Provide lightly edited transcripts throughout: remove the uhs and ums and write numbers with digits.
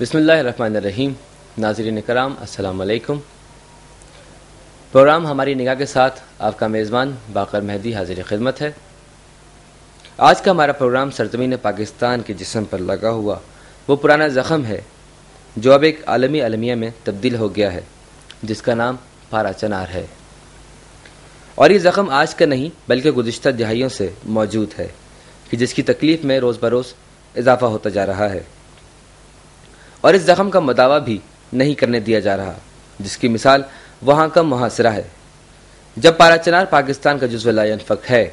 بسم اللہ الرحمن الرحیم. ناظرین کرام السلام علیکم. پروگرام ہماری نگاہ کے ساتھ آپ کا میزبان باقر مہدی حاضر خدمت ہے. آج کا ہمارا پروگرام سرزمین پاکستان کے جسم پر لگا ہوا وہ پرانا زخم ہے جو اب ایک عالمی المیہ میں تبدیل ہو گیا ہے، جس کا نام پارا چنار ہے. اور یہ زخم آج کا نہیں بلکہ گزشتہ دہائیوں سے موجود ہے کہ جس کی تکلیف میں روز بروز اضافہ ہوتا جا رہا ہے، اور اس زخم کا مداوع بھی نہیں کرنے دیا جا رہا، جس کی مثال وہاں کا محاصرہ ہے. جب پارا چنار پاکستان کا جزو لا ینفک ہے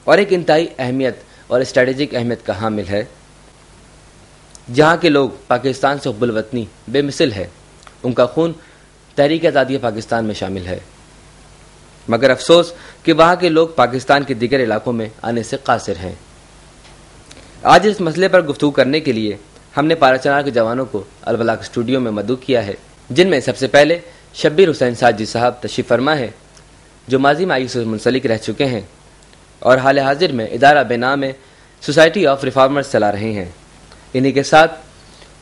اور ایک انتہائی اہمیت اور اسٹریٹجک اہمیت کا حامل ہے، جہاں کے لوگ پاکستان سے حب الوطنی بے مثل ہے، ان کا خون تحریک آزادی پاکستان میں شامل ہے، مگر افسوس کہ وہاں کے لوگ پاکستان کے دیگر علاقوں میں آنے سے قاصر ہیں. آج اس مسئلے پر گفتگو کرنے کے لیے ہم نے پارا چنار کے جوانوں کو البلاغ اسٹوڈیو میں مدعو کیا ہے، جن میں سب سے پہلے شبیر حسین ساجی صاحب تشریف فرما ہے، جو ماضی میں آئی سے منسلک رہ چکے ہیں اور حال حاضر میں ادارہ بے نام میں سوسائٹی آف ریفارمرز چلا رہے ہیں. انہی کے ساتھ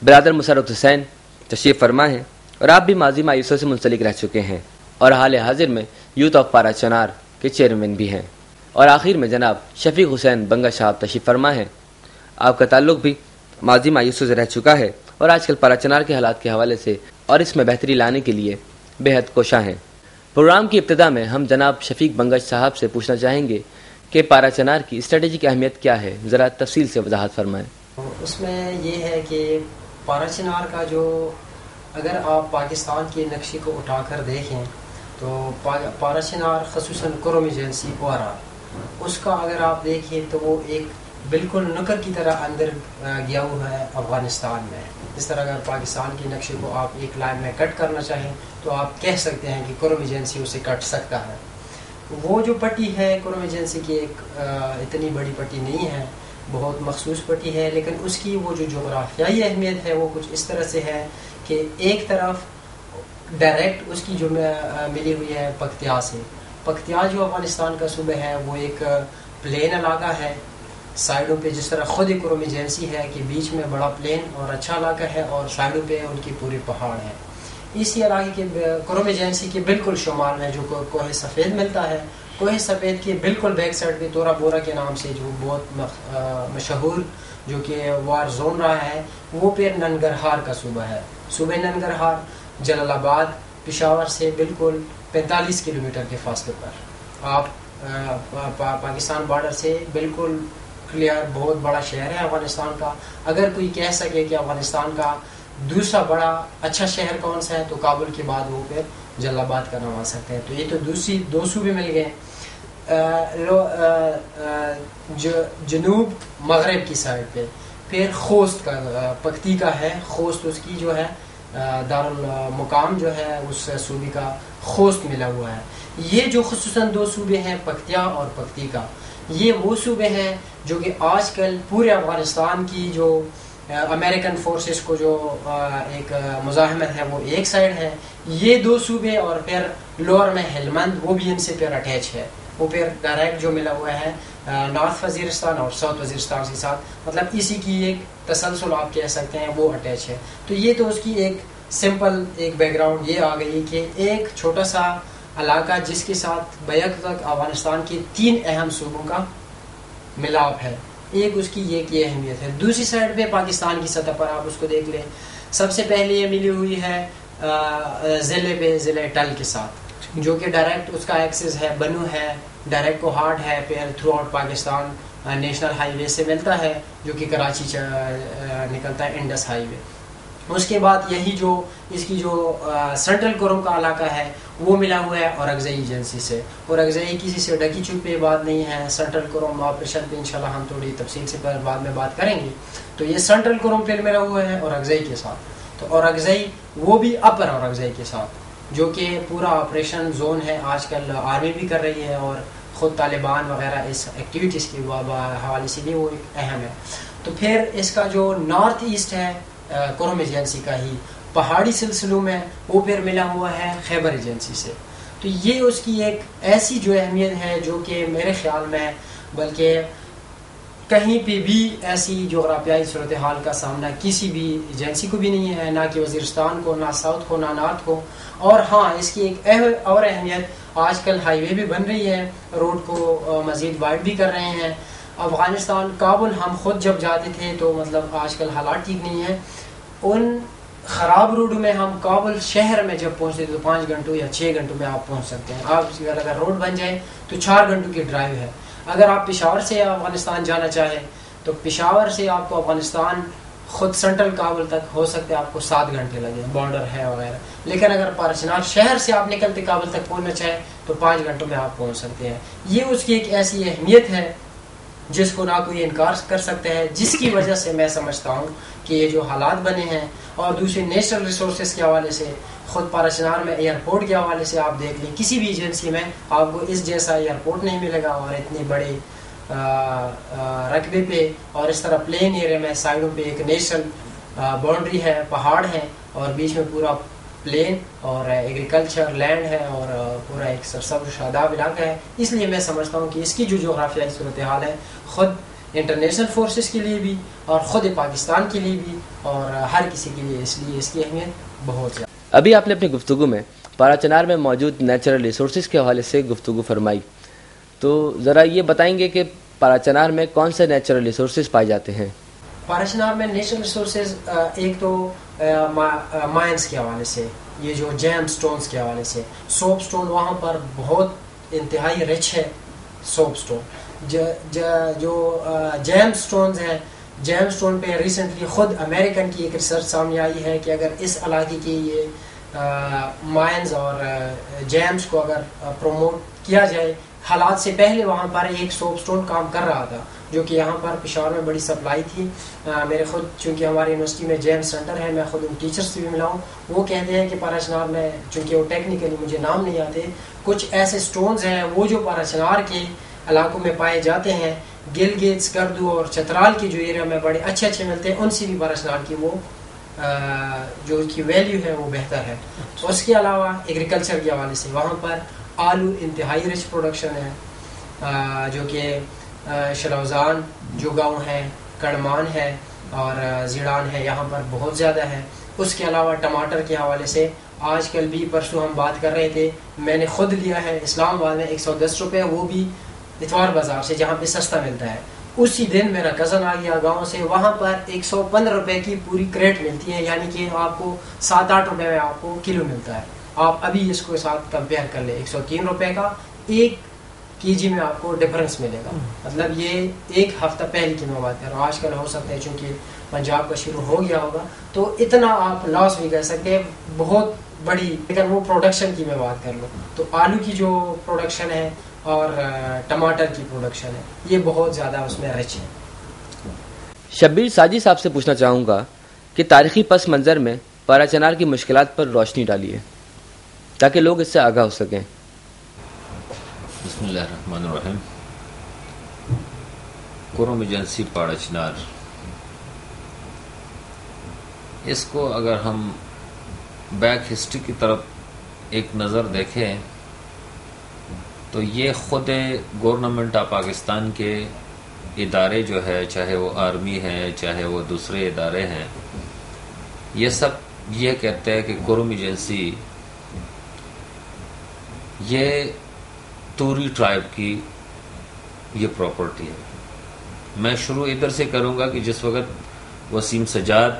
برادر مسرت حسین تشریف فرما ہے، اور آپ بھی ماضی میں آئیسو سے منسلک رہ چکے ہیں اور حال حاضر میں یوتھ آف پارا چنار کے چیئرمین بھی ہیں. اور آخر میں جناب شفیق حسین بنگا صاحب تشریف فرما ہے. آپ کا تعلق بھی ماضی میں آئیسو سے رہ چکا ہے اور آج کل پارا چنار کے حالات کے حوالے سے اور اس میں بہتری لانے کے لیے بے حد کوشاں ہیں. پروگرام کی ابتدا میں ہم جناب شفیق بنگا صاحب سے پوچھنا چاہیں گے کہ پارا چنار کی اسٹریٹجک اہمیت کیا ہے، ذرا تفصیل سے وضاحت فرمائیں. اس میں یہ ہے کہ پارا چنار کا جو اگر آپ پاکستان کے نقشے کو اٹھا کر دیکھیں تو پارا چنار خصوصاً کرم ایجنسی پوارا، اس کا اگر آپ دیکھیں تو وہ ایک بالکل نکر کی طرح اندر گیا ہوا ہے افغانستان میں. اس طرح اگر پاکستان کے نقشے کو آپ ایک لائن میں کٹ کرنا چاہیں تو آپ کہہ سکتے ہیں کہ کرم ایجنسی اسے کٹ سکتا ہے. وہ جو پٹی ہے کرم ایجنسی کی ایک اتنی بڑی پٹی نہیں ہے، بہت مخصوص پٹی ہے، لیکن اس کی وہ جو جغرافیائی اہمیت ہے وہ کچھ اس طرح سے ہے کہ ایک طرف ڈائریکٹ اس کی جو ملی ہوئی ہے پکتیا سے. پکتیا جو افغانستان کا صوبہ ہے وہ ایک پلین علاقہ ہے، سائڈوں پہ جس طرح خود ایک کرم ایجنسی ہے کہ بیچ میں بڑا پلین اور اچھا علاقہ ہے اور سائڈوں پہ ان کی پوری پہاڑ ہے. اسی علاقے کے کرم ایجنسی کے بالکل شمال میں جو کوہ سفید ملتا ہے، کوہ سفید کے بالکل بیک سائڈ پہ تورا بورا کے نام سے جو بہت مشہور جو کہ وار زون رہا ہے، وہ پھر ننگرہار کا صوبہ ہے. صوبہ ننگرہار جلال آباد پشاور سے بالکل 45 کلومیٹر کے فاصلے پر، آپ پاکستان بارڈر سے بالکل کلیئر بہت بڑا شہر ہے افغانستان کا. اگر کوئی کہہ سکے کہ افغانستان کا دوسرا بڑا اچھا شہر کون سا ہے تو کابل کے بعد وہ پھر جلال آباد کا نام آ سکتے ہیں. تو یہ تو دو صوبے مل گئے. جنوب مغرب کی سائڈ پہ پھر خوست کا پکتی کا ہے، خوست اس کی جو ہے دارالمقام جو ہے اس صوبے کا خوست ملا ہوا ہے. یہ جو خصوصاً دو صوبے ہیں پکتیا اور پکتی کا، یہ وہ صوبے ہیں جو کہ آج کل پورے افغانستان کی جو امریکن فورسز کو جو ایک مزاحمت ہے وہ ایک سائڈ ہے. یہ دو صوبے اور پھر لوور میں ہلمند وہ بھی ان سے پھر اٹیچ ہے، وہ پھر ڈائریکٹ جو ملا ہوا ہے نارتھ وزیرستان اور ساؤتھ وزیرستان کے ساتھ، مطلب اسی کی ایک تسلسل آپ کہہ سکتے ہیں وہ اٹیچ ہے. تو یہ تو اس کی ایک سمپل ایک بیک گراؤنڈ یہ آ گئی کہ ایک چھوٹا سا علاقہ جس کے ساتھ بیک تک افغانستان کے 3 اہم صوبوں کا ملاپ ہے. ایک اس کی یہ اہمیت ہے. دوسری سائڈ پہ پاکستان کی سطح پر آپ اس کو دیکھ لیں، سب سے پہلے یہ ملی ہوئی ہے ضلع ٹل کے ساتھ، جو کہ ڈائریکٹ اس کا ایکسس ہے بنو ہے، ڈائریکٹ کوہاٹ ہے، پھر throughout Pakistan national highway سے ملتا ہے جو کہ کراچی نکلتا ہے انڈس ہائی وے. اس کے بعد یہی جو اس کی جو سینٹرل کرم کا علاقہ ہے وہ ملا ہوا ہے اورگزئی ایجنسی سے. اورگزئی کسی سے ڈکی چھپی بات نہیں ہے. سینٹرل کرم آپریشن پہ انشاءاللہ ہم تھوڑی تفصیل سے بعد میں بات کریں گے. تو یہ سینٹرل کرم پہ ملا ہوا ہے اورگزئی کے ساتھ. تو اورگزئی وہ بھی اپر اورگزئی کے ساتھ جو کہ پورا آپریشن زون ہے، آج کل آرمی بھی کر رہی ہے اور خود طالبان وغیرہ اس ایکٹیویٹیز کے حوالے سے بھی وہ ایک اہم ہے. تو پھر اس کا جو نارتھ ایسٹ ہے کرم ایجنسی کا ہی پہاڑی سلسلوں میں وہ پھر ملا ہوا ہے خیبر ایجنسی سے. تو یہ اس کی ایک ایسی جو اہمیت ہے جو کہ میرے خیال میں بلکہ کہیں پہ بھی ایسی جغرافیائی صورتحال کا سامنا کسی بھی ایجنسی کو بھی نہیں ہے، نہ کہ وزیرستان کو، نہ ساؤتھ کو، نہ نارتھ کو. اور ہاں اس کی ایک اور اہمیت، آج کل ہائی وے بھی بن رہی ہے، روڈ کو مزید وائڈ بھی کر رہے ہیں. افغانستان کابل ہم خود جب جاتے تھے تو مطلب آج کل حالات ٹھیک نہیں ہیں، ان خراب روڈ میں ہم کابل شہر میں جب پہنچتے تھے تو 5 گھنٹوں یا 6 گھنٹوں میں آپ پہنچ سکتے ہیں. آپ اگر روڈ بن جائے تو 4 گھنٹوں کی ڈرائیو ہے. اگر آپ پشاور سے افغانستان جانا چاہیں تو پشاور سے آپ کو افغانستان خود سینٹرل کابل تک ہو سکتے آپ کو 7 گھنٹے لگے، بارڈر ہے وغیرہ. لیکن اگر پارچنار شہر سے آپ نکلتے کابل تک پہنچنا چاہیں تو 5 گھنٹوں میں آپ پہنچ سکتے ہیں. یہ اس کی ایک ایسی اہمیت ہے جس کو نہ کوئی انکار کر سکتا ہے، جس کی وجہ سے میں سمجھتا ہوں کہ یہ جو حالات بنے ہیں. اور دوسرے نیچرل ریسورسز کے حوالے سے، خود پارچنار میں ایئرپورٹ کے حوالے سے آپ دیکھ لیں، کسی بھی ایجنسی میں آپ کو اس جیسا ایئرپورٹ نہیں ملے گا، اور اتنے بڑے رقبے پہ اور اس طرح پلین ایریا میں سائڈوں پہ ایک نیشنل باؤنڈری ہے، پہاڑ ہیں اور بیچ میں پورا پلین اور ایگریکلچر لینڈ ہے اور پورا ایک سرسبز و شاداب علاقہ ہے. اس لیے میں سمجھتا ہوں کہ اس کی جو جغرافیائی صورتحال ہے خود انٹرنیشنل فورسز کے لیے بھی اور خود پاکستان کے لیے بھی اور ہر کسی کے لیے، اس لیے اس کی اہمیت بہت زیادہ. ابھی آپ نے اپنی گفتگو میں پاراچنار میں موجود نیچرل ریسورسز کے حوالے سے گفتگو فرمائی، تو ذرا یہ بتائیں گے کہ پاراچنار میں کون سے نیچرل ریسورسز پائے جاتے ہیں؟ پاراچنار میں نیچرل ریسورسز ایک تو مائنس کے حوالے سے، یہ جو جیم سٹونز کے حوالے سے، سوپ سٹون وہاں پر بہت انتہائی رچ ہے. سوپ سٹون جو جیم سٹونز ہیں، جیم سٹون پہ ریسنٹلی خود امریکن کی ایک ریسرچ سامنے آئی ہے کہ اگر اس علاقے کی یہ مائنز اور جیمز کو اگر پروموٹ کیا جائے، حالات سے پہلے وہاں پر ایک سوپ سٹون کام کر رہا تھا جو کہ یہاں پر پشاور میں بڑی سپلائی تھی. میرے خود چونکہ ہماری یونیورسٹی میں جیم سینٹر ہے، میں خود ان ٹیچر سے بھی ملا ہوں، وہ کہتے ہیں کہ پاراچنار میں، چونکہ وہ ٹیکنیکلی مجھے نام نہیں آتے، کچھ ایسے سٹونز ہیں وہ جو پاراچنار کے علاقوں میں پائے جاتے ہیں، گلگت، کردو اور چترال کی جو ایریا میں بڑے اچھے اچھے ملتے ہیں، ان سے بھی پاراچنار کی وہ جو اس کی ویلیو ہے وہ بہتر ہے. اس کے علاوہ ایگریکلچر کے حوالے سے وہاں پر آلو انتہائی رچ پروڈکشن ہے، جو کہ شلوزان جو گاؤں ہے، کڑمان ہے اور زیڑان ہے، یہاں پر بہت زیادہ ہے. اس کے علاوہ ٹماٹر کے حوالے سے آج کل بھی پرسوں ہم بات کر رہے تھے، میں نے خود لیا ہے اسلام آباد میں 110 روپے، وہ بھی اتوار بازار سے جہاں پہ سستا ملتا ہے. اسی دن میرا کزن آ گیا گاؤں سے، وہاں پر 115 روپے کی پوری کریٹ ملتی ہے، یعنی کہ آپ کو 7-8 روپے میں آپ کو کلو ملتا ہے. آپ ابھی اس کو ساتھ کمپیئر کر لیں، 103 روپے کا 1 kg میں آپ کو ڈفرنس ملے گا. مطلب یہ ایک ہفتہ پہلے کی میں بات کر رہا ہوں، آج کل ہو سکتا ہے چونکہ پنجاب کا شروع ہو گیا ہوگا تو اتنا آپ لاس بھی کر سکتے ہیں بہت بڑی. لیکن وہ پروڈکشن کی میں بات کر لوں تو آلو کی جو پروڈکشن ہے اور ٹماٹر کی پروڈکشن ہے یہ بہت زیادہ اس میں رچ ہے. شبیر ساجی صاحب سے پوچھنا چاہوں گا کہ تاریخی پس منظر میں پاراچنار کی مشکلات پر روشنی ڈالیے تاکہ لوگ اس سے آگاہ ہو سکیں. بسم اللہ الرحمن الرحیم. کوروم ایجنسی پاراچنار، اس کو اگر ہم بیک ہسٹری کی طرف ایک نظر دیکھیں تو یہ خود گورنمنٹ آف پاکستان کے ادارے جو ہے، چاہے وہ آرمی ہے چاہے وہ دوسرے ادارے ہیں، یہ سب یہ کہتے ہیں کہ کوروم ایجنسی یہ توری ٹرائب کی یہ پراپرٹی ہے. میں شروع ادھر سے کروں گا کہ جس وقت وسیم سجاد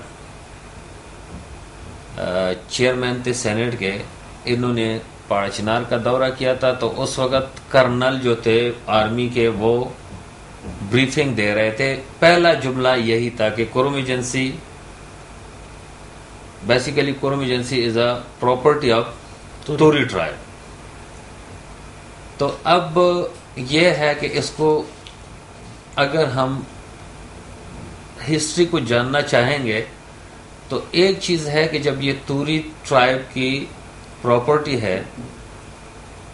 چیئرمین تھے سینٹ کے، انہوں نے پاراچنار کا دورہ کیا تھا تو اس وقت کرنل جو تھے آرمی کے وہ بریفنگ دے رہے تھے. پہلا جملہ یہی تھا کہ Kurram agency basically Kurram agency is a property of Turi tribe. تو اب یہ ہے کہ اس کو اگر ہم ہسٹری کو جاننا چاہیں گے تو ایک چیز ہے کہ جب یہ توری ٹرائب کی پراپرٹی ہے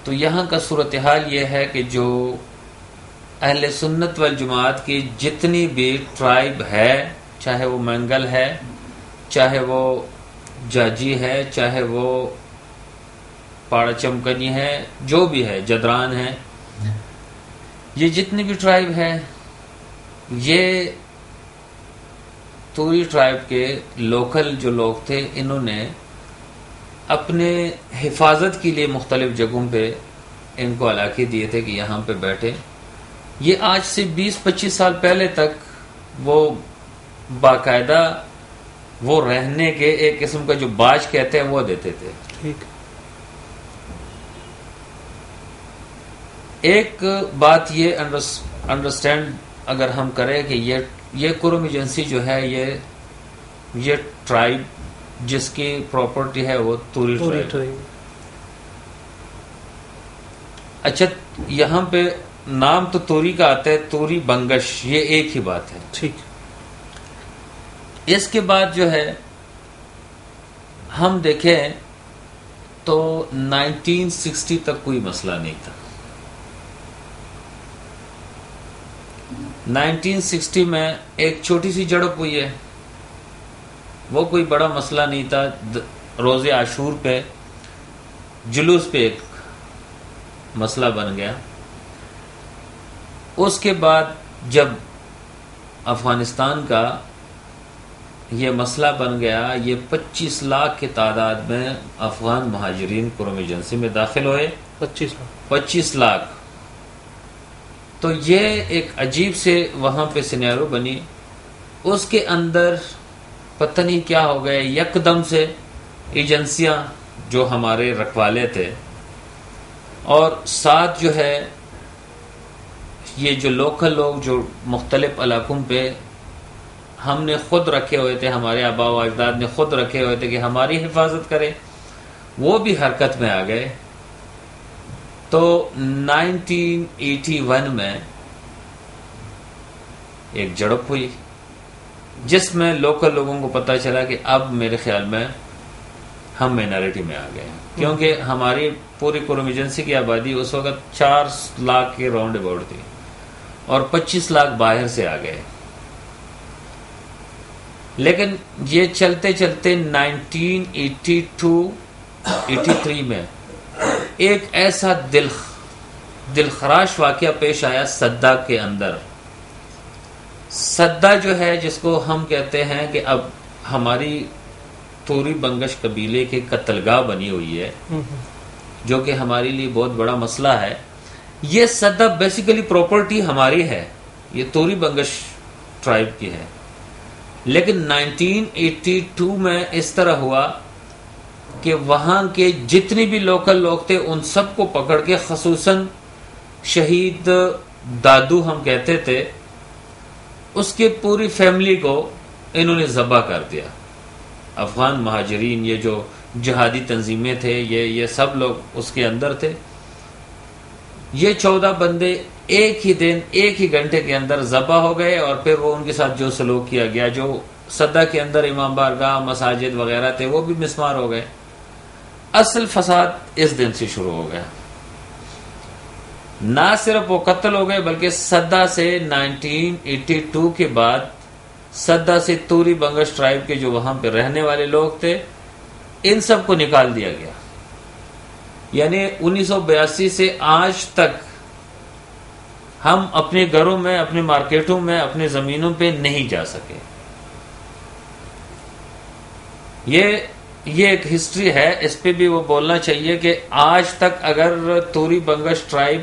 تو یہاں کا صورتحال یہ ہے کہ جو اہل سنت والجماعت کی جتنی بھی ٹرائب ہے، چاہے وہ منگل ہے، چاہے وہ جاجی ہے، چاہے وہ پاڑا چمکنی ہے، جو بھی ہے، جدران ہے، یہ جتنی بھی ٹرائب ہے یہ توری ٹرائب کے لوکل جو لوگ تھے انہوں نے اپنے حفاظت کے لیے مختلف جگہوں پہ ان کو علاقے دیے تھے کہ یہاں پہ بیٹھے. یہ آج سے 20-25 سال پہلے تک وہ باقاعدہ وہ رہنے کے ایک قسم کا جو باج کہتے ہیں وہ دیتے تھے. ٹھیک. ایک بات یہ انڈرسٹینڈ اگر ہم کریں کہ یہ قرم ایجنسی جو ہے یہ ٹرائب جس کی پراپرٹی ہے وہ توری ٹرائب. اچھا یہاں پہ نام تو توری کا آتا ہے, توری بنگش, یہ ایک ہی بات ہے. ٹھیک. اس کے بعد جو ہے ہم دیکھیں تو 1960 تک کوئی مسئلہ نہیں تھا. 1960 میں ایک چھوٹی سی جھڑپ ہوئی ہے, وہ کوئی بڑا مسئلہ نہیں تھا. روز عاشور پہ جلوس پہ ایک مسئلہ بن گیا. اس کے بعد جب افغانستان کا یہ مسئلہ بن گیا, یہ 25 لاکھ کی تعداد میں افغان مہاجرین قرم ایجنسی میں داخل ہوئے. 25 لاکھ. تو یہ ایک عجیب سے وہاں پہ سینیرو بنی. اس کے اندر پتہ نہیں کیا ہو گئے, یکدم سے ایجنسیاں جو ہمارے رکھوالے تھے اور ساتھ جو ہے یہ جو لوکل لوگ جو مختلف علاقوں پہ ہم نے خود رکھے ہوئے تھے, ہمارے آبا و اجداد نے خود رکھے ہوئے تھے کہ ہماری حفاظت کرے, وہ بھی حرکت میں آ گئے. تو 1981 میں ایک جھڑپ ہوئی جس میں لوکل لوگوں کو پتہ چلا کہ اب میرے خیال میں ہم مائنارٹی میں آ گئے ہیں, کیونکہ ہماری پوری قرم ایجنسی کی آبادی اس وقت 4 لاکھ کے راؤنڈ اباؤٹ تھی اور 25 لاکھ باہر سے آ گئے. لیکن یہ چلتے چلتے 1982-83 میں ایک ایسا دلخراش واقعہ پیش آیا سدا کے اندر. سدا جو ہے جس کو ہم کہتے ہیں کہ اب ہماری توری بنگش قبیلے کی قتل گاہ بنی ہوئی ہے, جو کہ ہمارے لیے بہت بڑا مسئلہ ہے. یہ سدا بیسیکلی پراپرٹی ہماری ہے, یہ توری بنگش ٹرائب کی ہے. لیکن 1982 میں اس طرح ہوا کہ وہاں کے جتنے بھی لوکل لوگ تھے ان سب کو پکڑ کے, خصوصاً شہید دادو ہم کہتے تھے, اس کے پوری فیملی کو انہوں نے ذبح کر دیا. افغان مہاجرین, یہ جو جہادی تنظیمیں تھے, یہ سب لوگ اس کے اندر تھے. یہ 14 بندے ایک ہی دن ایک ہی گھنٹے کے اندر ذبح ہو گئے, اور پھر وہ ان کے ساتھ جو سلوک کیا گیا, جو سدا کے اندر امام بارگاہ, مساجد وغیرہ تھے, وہ بھی مسمار ہو گئے. اصل فساد اس دن سے شروع ہو گیا. نہ صرف وہ قتل ہو گئے بلکہ سدا سے 1982 کے بعد سدا سے توری بنگش ٹرائب کے جو وہاں پہ رہنے والے لوگ تھے ان سب کو نکال دیا گیا. یعنی 1982 سے آج تک ہم اپنے گھروں میں, اپنے مارکیٹوں میں, اپنے زمینوں پہ نہیں جا سکے. یہ ایک ہسٹری ہے, اس پہ بھی وہ بولنا چاہیے کہ آج تک اگر توری بنگش ٹرائب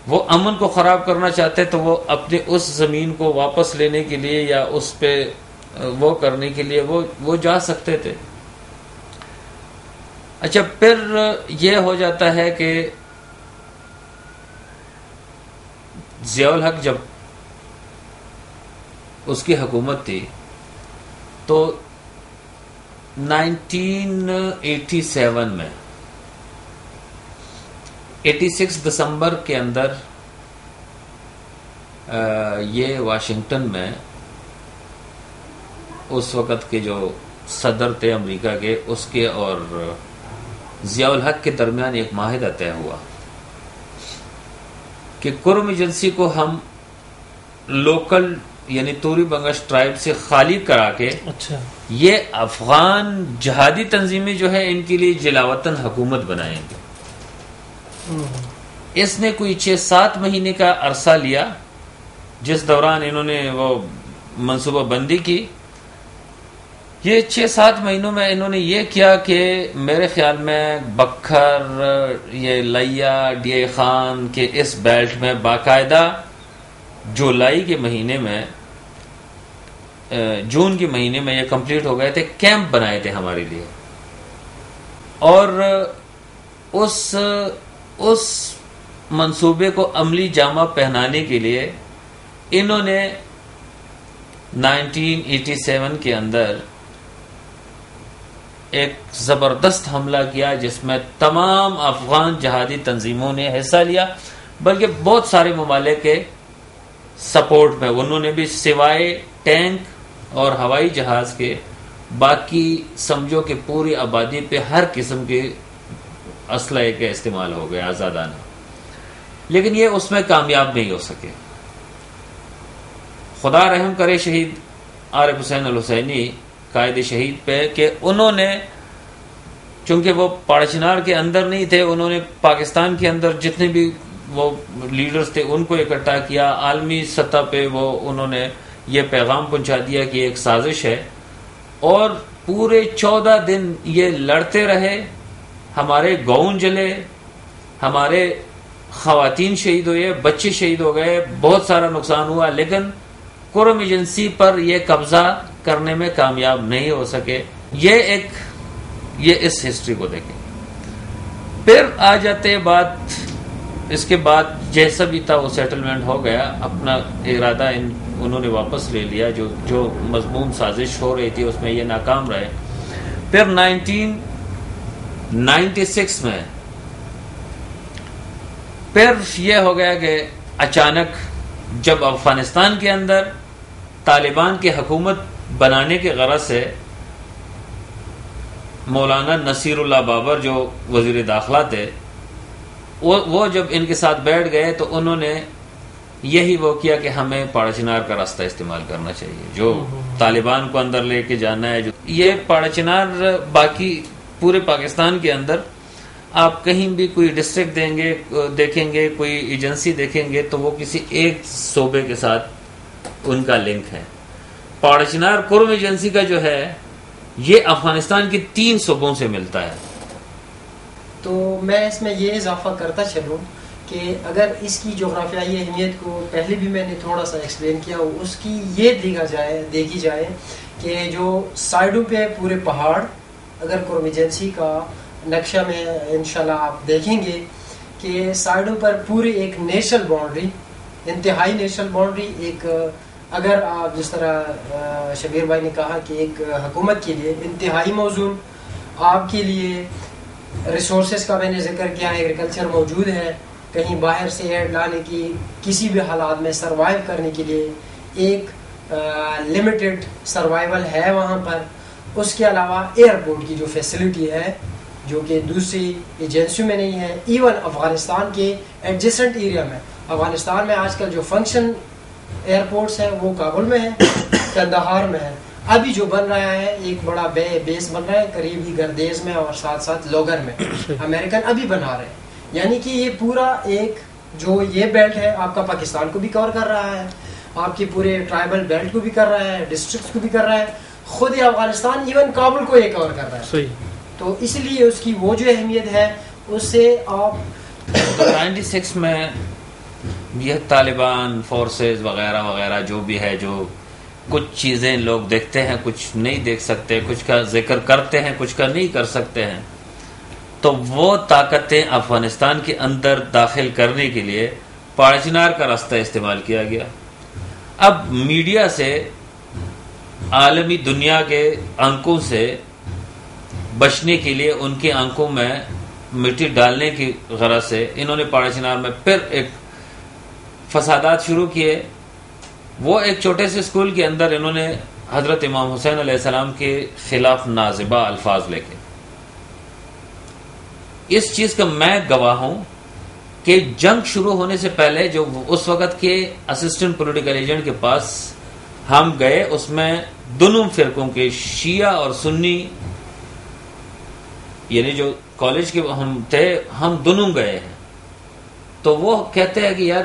وہ امن کو خراب کرنا چاہتے تو وہ اپنے اس زمین کو واپس لینے کے لیے یا اس پہ وہ کرنے کے لیے وہ جا سکتے تھے. اچھا پھر یہ ہو جاتا ہے کہ ضیاء الحق جب اس کی حکومت تھی تو 1987 میں 86 دسمبر کے اندر یہ واشنگٹن میں اس وقت کے جو صدر تھے امریکہ کے, اس کے اور ضیاء الحق کے درمیان ایک معاہدہ طے ہوا کہ قرم ایجنسی کو ہم لوکل یعنی توری بنگش ٹرائب سے خالی کرا کے اچھا یہ افغان جہادی تنظیمیں جو ہے ان کے لیے جلاوطن حکومت بنائیں گے. اس نے کوئی 6-7 مہینے کا عرصہ لیا جس دوران انہوں نے وہ منصوبہ بندی کی، یہ 6-7 مہینوں میں انہوں نے یہ کیا کہ میرے خیال میں بکھر، یہ لیا، ڈی اے خان کے اس بیلٹ میں باقاعدہ جولائی کے مہینے میں، جون کے مہینے میں یہ کمپلیٹ ہو گئے تھے، کیمپ بنائے تھے ہمارے لیے. اور اس منصوبے کو عملی جامہ پہنانے کے لیے انہوں نے 1987 کے اندر ایک زبردست حملہ کیا جس میں تمام افغان جہادی تنظیموں نے حصہ لیا، بلکہ بہت سارے ممالک کے سپورٹ میں. انہوں نے بھی سوائے ٹینک اور ہوائی جہاز کے باقی سمجھو کہ پوری آبادی پہ ہر قسم کے اسلحے کا استعمال ہو گیا آزادانہ، لیکن یہ اس میں کامیاب نہیں ہو سکے. خدا رحم کرے شہید عارف حسین الحسینی قائد شہید پہ کہ انہوں نے، چونکہ وہ پاڑچنار کے اندر نہیں تھے، انہوں نے پاکستان کے اندر جتنے بھی وہ لیڈرز تھے ان کو اکٹھا کیا، عالمی سطح پہ وہ انہوں نے یہ پیغام پہنچا دیا کہ ایک سازش ہے، اور پورے 14 دن یہ لڑتے رہے. ہمارے گاؤں جلے، ہمارے خواتین شہید ہوئے، بچے شہید ہو گئے، بہت سارا نقصان ہوا، لیکن قرم ایجنسی پر یہ قبضہ کرنے میں کامیاب نہیں ہو سکے. یہ اس ہسٹری کو دیکھیں. پھر آ جاتے بات، اس کے بعد جیسا بھی تھا وہ سیٹلمنٹ ہو گیا، اپنا ارادہ انہوں نے واپس لے لیا، جو مضمون سازش ہو رہی تھی اس میں یہ ناکام رہے. پھر 1996 میں پھر یہ ہو گیا کہ اچانک جب افغانستان کے اندر طالبان کی حکومت بنانے کے غرض سے مولانا نصیر اللہ بابر جو وزیر داخلہ تھے، وہ جب ان کے ساتھ بیٹھ گئے تو انہوں نے یہی وہ کیا کہ ہمیں پاڑچنار کا راستہ استعمال کرنا چاہیے، جو طالبان کو اندر لے کے جانا ہے. یہ پاڑچنار باقی پورے پاکستان کے اندر آپ کہیں بھی کوئی ڈسٹرکٹ دیکھیں گے، کوئی ایجنسی دیکھیں گے تو وہ کسی ایک صوبے کے ساتھ ان کا لنک ہے. پاڑچنار قرم ایجنسی کا جو ہے یہ افغانستان کی 3 صوبوں سے ملتا ہے. تو میں اس میں یہ اضافہ کرتا چلوں کہ اگر اس کی جغرافیائی اہمیت کو پہلے بھی میں نے تھوڑا سا ایکسپلین کیا، اس کی یہ دیکھی جائے کہ جو سائڈوں پہ پورے پہاڑ، اگر قرم ایجنسی کا نقشہ میں انشاءاللہ آپ دیکھیں گے کہ سائڈوں پر پورے ایک نیشنل باؤنڈری، انتہائی نیشنل باؤنڈری، ایک اگر آپ جس طرح شبیر بھائی نے کہا کہ ایک حکومت کے لیے انتہائی موزون، آپ کے لیے ریسورسز کا میں نے ذکر کیا، ایگریکلچر موجود ہے، کہیں باہر سے ایڈ لانے کی، کسی بھی حالات میں سروائیو کرنے کے لیے ایک لمیٹڈ سروائیول ہے وہاں پر. اس کے علاوہ ایئرپورٹ کی جو فیسلٹی ہے جو کہ دوسری ایجنسیوں میں نہیں ہے، ایون افغانستان کے ایڈجسنٹ ایریا میں، افغانستان میں آج کل جو فنکشن ایئرپورٹس ہیں وہ کابل میں ہے، کندہار میں ہے، ابھی جو بن رہا ہے ایک بڑا بیس بن رہا ہے قریبی گردیز میں اور ساتھ ساتھ لوگر میں، امریکن ابھی بنا رہے ہیں. یعنی کہ یہ پورا ایک جو یہ بیلٹ ہے آپ کا پاکستان کو بھی کور کر رہا ہے، آپ کی پورے ٹرائبل بیلٹ کو بھی کر رہا ہے، ڈسٹرکٹس کو بھی کر رہا ہے، خود یہ افغانستان ایون کابل کو یہ کور کر رہا ہے. صحیح. تو اس لیے اس کی وہ جو اہمیت ہے اس سے آپ 96 میں یہ طالبان فورسز وغیرہ وغیرہ جو بھی ہے، جو کچھ چیزیں لوگ دیکھتے ہیں، کچھ نہیں دیکھ سکتے، کچھ کا ذکر کرتے ہیں، کچھ کا نہیں کر سکتے ہیں، تو وہ طاقتیں افغانستان کے اندر داخل کرنے کے لیے پاڑچنار کا راستہ استعمال کیا گیا. اب میڈیا سے، عالمی دنیا کے آنکھوں سے بچنے کے لیے، ان کی آنکھوں میں مٹی ڈالنے کی غرض سے انہوں نے پاڑچنار میں پھر ایک فسادات شروع کیے. وہ ایک چھوٹے سے اسکول کے اندر انہوں نے حضرت امام حسین علیہ السلام کے خلاف نازبہ الفاظ لے کے، اس چیز کا میں گواہ ہوں کہ جنگ شروع ہونے سے پہلے جو اس وقت کے اسسٹنٹ پولیٹیکل ایجنٹ کے پاس ہم گئے، اس میں دونوں فرقوں کے شیعہ اور سنی، یعنی جو کالج کے ہم تھے، ہم دونوں گئے ہیں. تو وہ کہتے ہیں کہ یار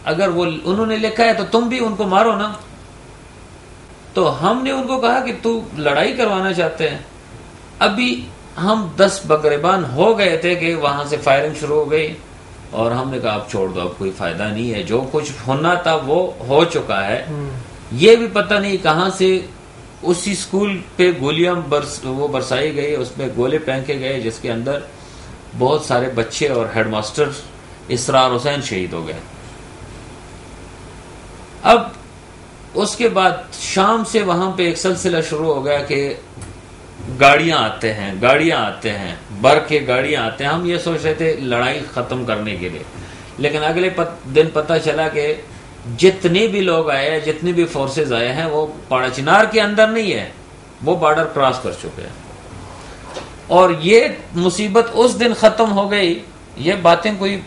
اگر وہ انہوں نے لکھا ہے تو تم بھی ان کو مارو نا. تو ہم نے ان کو کہا کہ تو لڑائی کروانا چاہتے ہیں. ابھی ہم 10 بگریبان ہو گئے تھے کہ وہاں سے فائرنگ شروع ہو گئی اور ہم نے کہا اب چھوڑ دو, اب کوئی فائدہ نہیں ہے, جو کچھ ہونا تھا وہ ہو چکا ہے. یہ بھی پتہ نہیں کہاں سے اسی اسکول پہ گولیاں وہ برسائی گئی, اس میں گولے پھینکے گئے جس کے اندر بہت سارے بچے اور ہیڈ ماسٹر اسرار حسین شہید ہو گئے. اب اس کے بعد شام سے وہاں پہ ایک سلسلہ شروع ہو گیا کہ گاڑیاں آتے ہیں, بھر کے گاڑیاں آتے ہیں. ہم یہ سوچ رہے تھے لڑائی ختم کرنے کے لیے, لیکن اگلے دن پتہ چلا کہ جتنے بھی لوگ آئے ہیں, جتنے بھی فورسز آئے ہیں, وہ پاڑا چنار کے اندر نہیں ہے, وہ بارڈر کراس کر چکے ہیں. اور یہ مصیبت اس دن ختم ہو گئی. یہ باتیں کوئی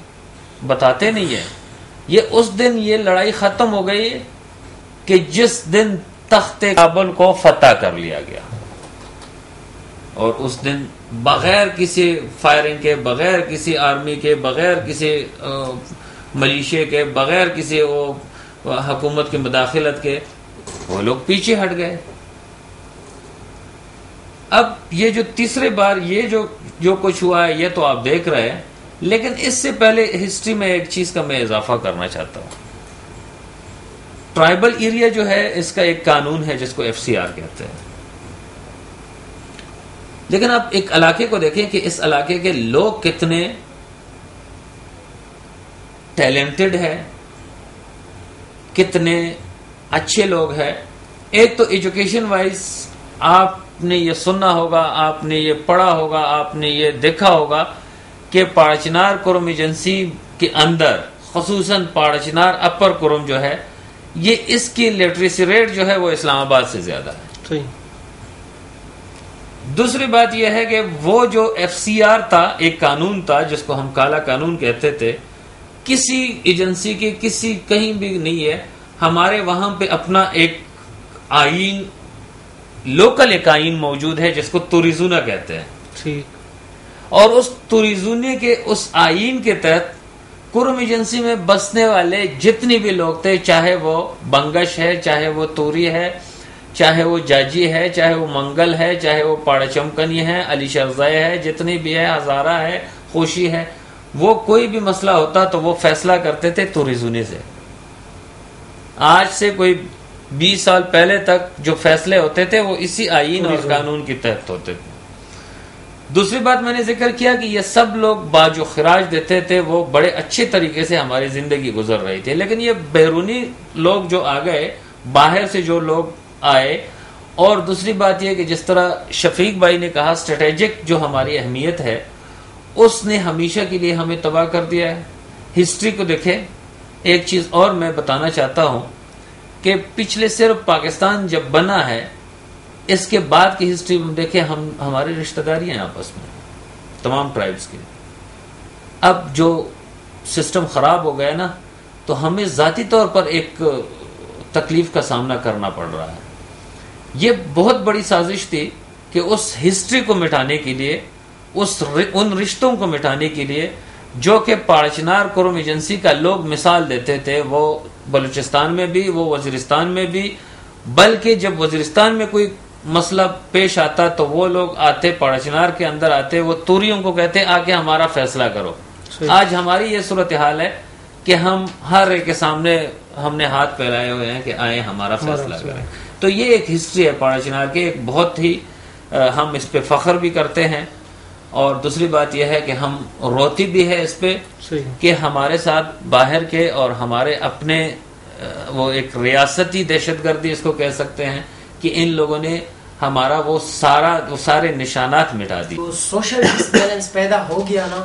بتاتے نہیں ہیں. یہ اس دن یہ لڑائی ختم ہو گئی کہ جس دن تخت کابل کو فتح کر لیا گیا. اور اس دن بغیر کسی فائرنگ کے, بغیر کسی آرمی کے, بغیر کسی ملیشیا کے, بغیر کسی حکومت کی مداخلت کے, وہ لوگ پیچھے ہٹ گئے. اب یہ جو تیسرے بار یہ جو کچھ ہوا ہے یہ تو آپ دیکھ رہے ہیں, لیکن اس سے پہلے ہسٹری میں ایک چیز کا میں اضافہ کرنا چاہتا ہوں. ٹرائبل ایریا جو ہے اس کا ایک قانون ہے جس کو FCR کہتے ہیں. لیکن آپ ایک علاقے کو دیکھیں کہ اس علاقے کے لوگ کتنے ٹیلنٹڈ ہیں, کتنے اچھے لوگ ہیں. ایک تو ایجوکیشن وائز آپ نے یہ سننا ہوگا, آپ نے یہ پڑھا ہوگا, آپ نے یہ دیکھا ہوگا کہ پاڑا چنار کرم ایجنسی کے اندر خصوصاً پاڑا چنار اپر کرم جو ہے, یہ اس کی لٹریسی ریٹ جو ہے وہ اسلام آباد سے زیادہ ہے. دوسری بات یہ ہے کہ وہ جو FCR تھا, ایک قانون تھا جس کو ہم کالا قانون کہتے تھے, کسی ایجنسی کی کسی کہیں بھی نہیں ہے. ہمارے وہاں پہ اپنا ایک آئین, لوکل ایک آئین موجود ہے جس کو توریزونا کہتے ہیں. ٹھیک. اور اس توریزونے کے اس آئین کے تحت کرم ایجنسی میں بسنے والے جتنے بھی لوگ تھے, چاہے وہ بنگش ہے, چاہے وہ توری ہے, چاہے وہ جاجی ہے, چاہے وہ منگل ہے, چاہے وہ پاڑا چمکنی ہے, علی شرزائے ہے, جتنی بھی ہے, ہزارہ ہے, خوشی ہے, وہ کوئی بھی مسئلہ ہوتا تو وہ فیصلہ کرتے تھے توریزونے سے. آج سے کوئی 20 سال پہلے تک جو فیصلے ہوتے تھے وہ اسی آئین اور قانون کے تحت ہوتے تھے. دوسری بات میں نے ذکر کیا کہ یہ سب لوگ باجو خراج دیتے تھے, وہ بڑے اچھے طریقے سے ہماری زندگی گزر رہی تھی. لیکن یہ بیرونی لوگ جو آ گئے, باہر سے جو لوگ آئے, اور دوسری بات یہ کہ جس طرح شفیق بھائی نے کہا اسٹریٹجک جو ہماری اہمیت ہے اس نے ہمیشہ کے لیے ہمیں تباہ کر دیا ہے. ہسٹری کو دیکھیں. ایک چیز اور میں بتانا چاہتا ہوں کہ پچھلے صرف پاکستان جب بنا ہے اس کے بعد کی ہسٹری میں دیکھیں, ہماری رشتہ داری ہیں آپس میں تمام ٹرائبز کی. اب جو سسٹم خراب ہو گیا نا, تو ہمیں ذاتی طور پر ایک تکلیف کا سامنا کرنا پڑ رہا ہے. یہ بہت بڑی سازش تھی کہ اس ہسٹری کو مٹانے کے لیے, ان رشتوں کو مٹانے کے لیے جو کہ پاڑا چنار کرم ایجنسی کا لوگ مثال دیتے تھے, وہ بلوچستان میں بھی, وہ وزیرستان میں بھی, بلکہ جب وزیرستان میں کوئی مسئلہ پیش آتا تو وہ لوگ آتے, پاڑا چنار کے اندر آتے, وہ توریوں کو کہتے آ کے ہمارا فیصلہ کرو. آج ہماری یہ صورتحال ہے کہ ہم ہر ایک کے سامنے ہم نے ہاتھ پھیلائے ہوئے ہیں کہ آئے ہمارا فیصلہ کریں. تو یہ ایک ہسٹری ہے پاڑا چنار کی, ایک بہت ہی ہم اس پہ فخر بھی کرتے ہیں. اور دوسری بات یہ ہے کہ ہم روتی بھی ہے اس پہ کہ ہمارے ساتھ باہر کے اور ہمارے اپنے وہ ایک ریاستی دہشت گردی اس کو کہہ سکتے ہیں کہ ان لوگوں نے ہمارا وہ سارے نشانات مٹا دی. تو سوشل ڈسبیلنس پیدا ہو گیا نا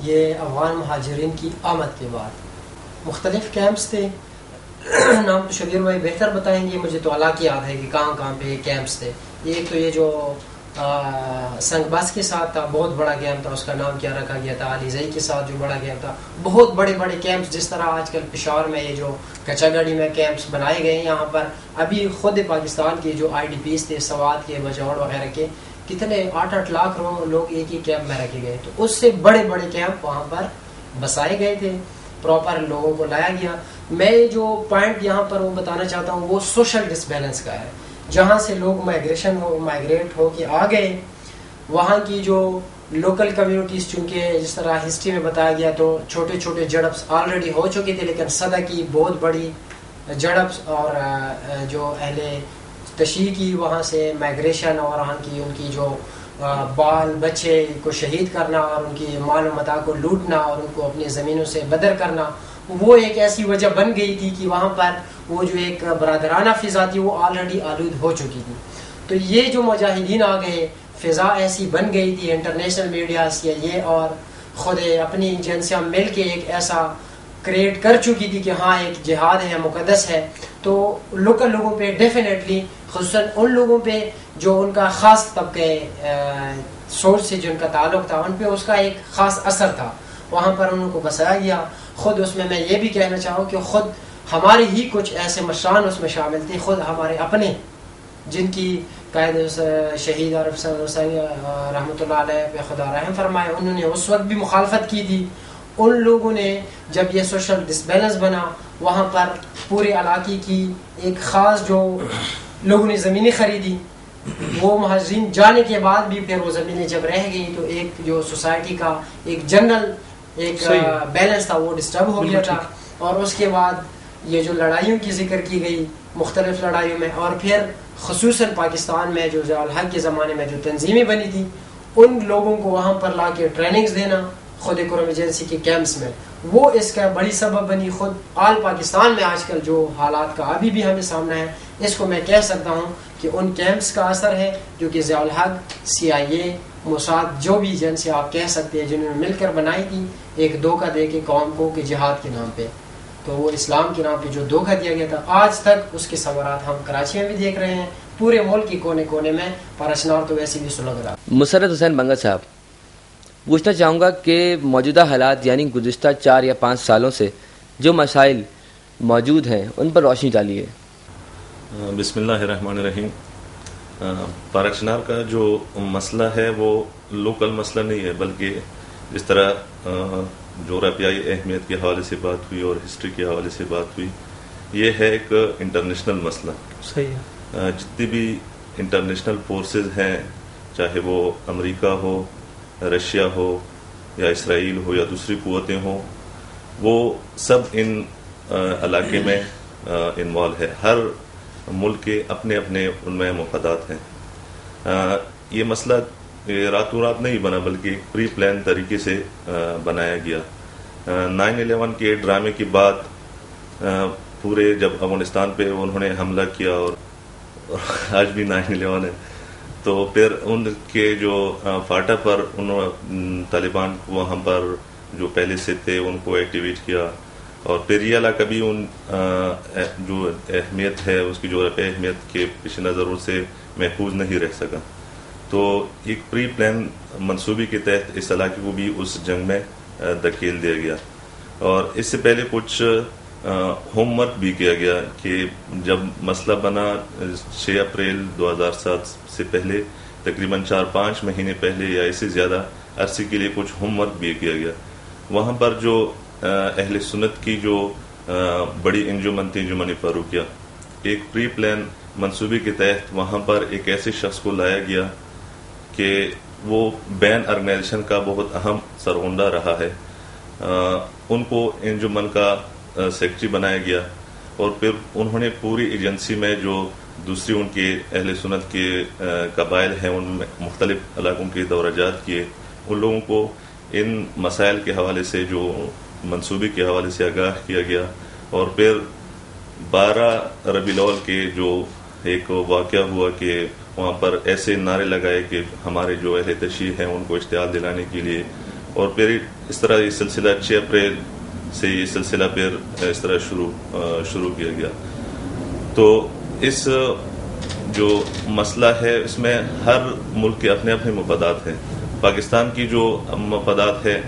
یہ افغان مہاجرین کی آمد کے بعد. مختلف کیمپس تھے, نام تو شبیر بھائی بہتر بتائیں گے, مجھے تو اللہ کی یاد ہے کہ کہاں پہ کیمپس تھے. ایک تو یہ جو سنگ باس کے ساتھ تھا, بہت بڑا کیمپ تھا, اس کا نام کیا رکھا گیا تھا, علی زئی کے ساتھ جو بڑا کیمپ تھا. بہت بڑے بڑے کیمپس جس طرح آج کل پشاور میں یہ جو کچا گاڑی میں کیمپس بنائے گئے ہیں, یہاں پر ابھی خود پاکستان کے جو IDPs تھے, سوات کے, بجوڑ وغیرہ کے, کتنے 8-8 لاکھ لوگ ایک ہی کیمپ میں رکھے گئے. تو اس سے بڑے بڑے کیمپ وہاں پر بسائے گئے تھے, پراپر لوگوں کو لایا گیا. میں جو پوائنٹ یہاں پر وہ بتانا چاہتا ہوں وہ سوشل ڈسبیلنس کا ہے. جہاں سے لوگ مائگریٹ ہو کے آ گئے, وہاں کی جو لوکل کمیونٹیز, چونکہ جس طرح ہسٹری میں بتایا گیا تو چھوٹے چھوٹے جڑپس آلریڈی ہو چکے تھے, لیکن صدہ کی بہت بڑی جڑپس اور جو اہل تشیع کی وہاں سے مائگریشن اور وہاں کی ان کی جو بال بچے کو شہید کرنا اور ان کی مال و متاع کو لوٹنا اور ان کو اپنی زمینوں سے بدر کرنا, وہ ایک ایسی وجہ بن گئی تھی کہ وہاں پر وہ جو ایک برادرانہ فضا تھی وہ آلریڈی آلود ہو چکی تھی. تو یہ جو مجاہدین آ گئے, فضا ایسی بن گئی تھی انٹرنیشنل میڈیا سے یہ, اور خود اپنی ایجنسیاں مل کے ایک ایسا کریٹ کر چکی تھی کہ ہاں ایک جہاد ہے, مقدس ہے. تو لوکل لوگوں پہ ڈیفینیٹلی, خصوصاً ان لوگوں پہ جو ان کا خاص طبقے سورس سے جو ان کا تعلق تھا, ان پہ اس کا ایک خاص اثر تھا. وہاں پر ان کو بسایا گیا. خود اس میں یہ بھی کہنا چاہوں کہ خود ہمارے ہی کچھ ایسے مشران اس میں شامل تھے, خود ہمارے اپنے, جن کی قائد شہید عارف حسین رحمۃ اللہ علیہ پہ خدا رحم فرمائے, انہوں نے اس وقت بھی مخالفت کی تھی. ان لوگوں نے جب یہ سوشل ڈسبیلنس بنا, وہاں پر پورے علاقے کی ایک خاص جو لوگوں نے زمینیں خریدی, وہ مہاجرین جانے کے بعد بھی پھر وہ زمینیں جب رہ گئی تو ایک جو سوسائٹی کا ایک جنرل ایک بیلنس تھا وہ ڈسٹرب ہو گیا تھا. اور اس کے بعد یہ جو لڑائیوں کی ذکر کی گئی مختلف لڑائیوں میں, اور پھر خصوصاً پاکستان میں جو ضیاء الحق کے زمانے میں جو تنظیمیں بنی تھی, ان لوگوں کو وہاں پر لا کے ٹریننگز دینا خود کرم ایجنسی کے کیمپس میں, وہ اس کا بڑی سبب بنی. خود آل پاکستان میں آج کل جو حالات کا ابھی بھی ہمیں سامنا ہے, اس کو میں کہہ سکتا ہوں کہ ان کیمپس کا اثر ہے جو کہ ضیاء الحق, CIA, موساد, جو بھی ایجنسی آپ کہہ سکتے ہیں, جنہوں نے مل کر بنائی تھی ایک دھوکہ دے کے قوم کو کہ جہاد کے نام پہ, تو وہ اسلام کے نام پہ جو دھوکہ دیا گیا تھا, آج تک اس کے ثمرات ہم کراچی میں بھی دیکھ رہے ہیں, پورے ملک کے کونے کونے میں. پاراشنار تو ویسے بھی سلگ رہا. مسرت حسین بنگا صاحب, پوچھنا چاہوں گا کہ موجودہ حالات یعنی گزشتہ 4 یا 5 سالوں سے جو مسائل موجود ہیں ان پر روشنی ڈالیے. بسم اللہ الرحمن الرحیم. پاراشنار کا جو مسئلہ ہے وہ لوکل مسئلہ نہیں ہے, بلکہ جس طرح جغرافیائی اہمیت کے حوالے سے بات ہوئی اور ہسٹری کے حوالے سے بات ہوئی, یہ ہے ایک انٹرنیشنل مسئلہ. صحیح ہے. جتنی بھی انٹرنیشنل فورسز ہیں, چاہے وہ امریکہ ہو, رشیا ہو یا اسرائیل ہو یا دوسری قوتیں ہوں, وہ سب ان علاقے میں انوالو ہے. ہر ملک کے اپنے اپنے ان میں مفادات ہیں. یہ مسئلہ راتوں رات نہیں بنا, بلکہ ایک پری پلان طریقے سے بنایا گیا. 9/11 کے ڈرامے کے بعد پورے جب افغانستان پہ انہوں نے حملہ کیا, اور آج بھی 9/11 ہے, تو پھر ان کے جو فاٹا پر انہوں طالبان کو وہاں پر جو پہلے سے تھے ان کو ایکٹیویٹ کیا, اور پھر یہ علاقہ بھی ان جو اہمیت ہے اس کی جغرافیائی اہمیت کے پیش نظر سے محفوظ نہیں رہ سکا. تو ایک پری پلان منصوبے کے تحت اس علاقے کو بھی اس جنگ میں دھکیل دیا گیا. اور اس سے پہلے کچھ ہوم ورک بھی کیا گیا کہ جب مسئلہ بنا 6 اپریل 2007 سے پہلے تقریباً 4-5 مہینے پہلے یا اس سے زیادہ عرصے کے لیے کچھ ہوم ورک بھی کیا گیا. وہاں پر جو اہل سنت کی جو بڑی انجمن تھی, انجمن فاروقیہ, ایک پری پلان منصوبے کے تحت وہاں پر ایک ایسے شخص کو لایا گیا کہ وہ بین آرگنائزیشن کا بہت اہم سرغنہ رہا ہے. ان کو انجمن کا سیکرٹری بنایا گیا, اور پھر انہوں نے پوری ایجنسی میں جو دوسری ان کے اہل سنت کے قبائل ہیں ان میں مختلف علاقوں کے دورہ جات کیے. ان لوگوں کو ان مسائل کے حوالے سے, جو منصوبے کے حوالے سے آگاہ کیا گیا. اور پھر 12 ربیع الاول کے جو ایک واقعہ ہوا کہ وہاں پر ایسے نعرے لگائے کہ ہمارے جو اہل تشیع ہیں ان کو اشتعال دلانے کے لیے, اور پھر اس طرح یہ سلسلہ 6 اپریل سے یہ سلسلہ پھر اس طرح شروع کیا گیا. تو اس جو مسئلہ ہے اس میں ہر ملک کے اپنے اپنے مفادات ہیں. پاکستان کی جو مفادات ہے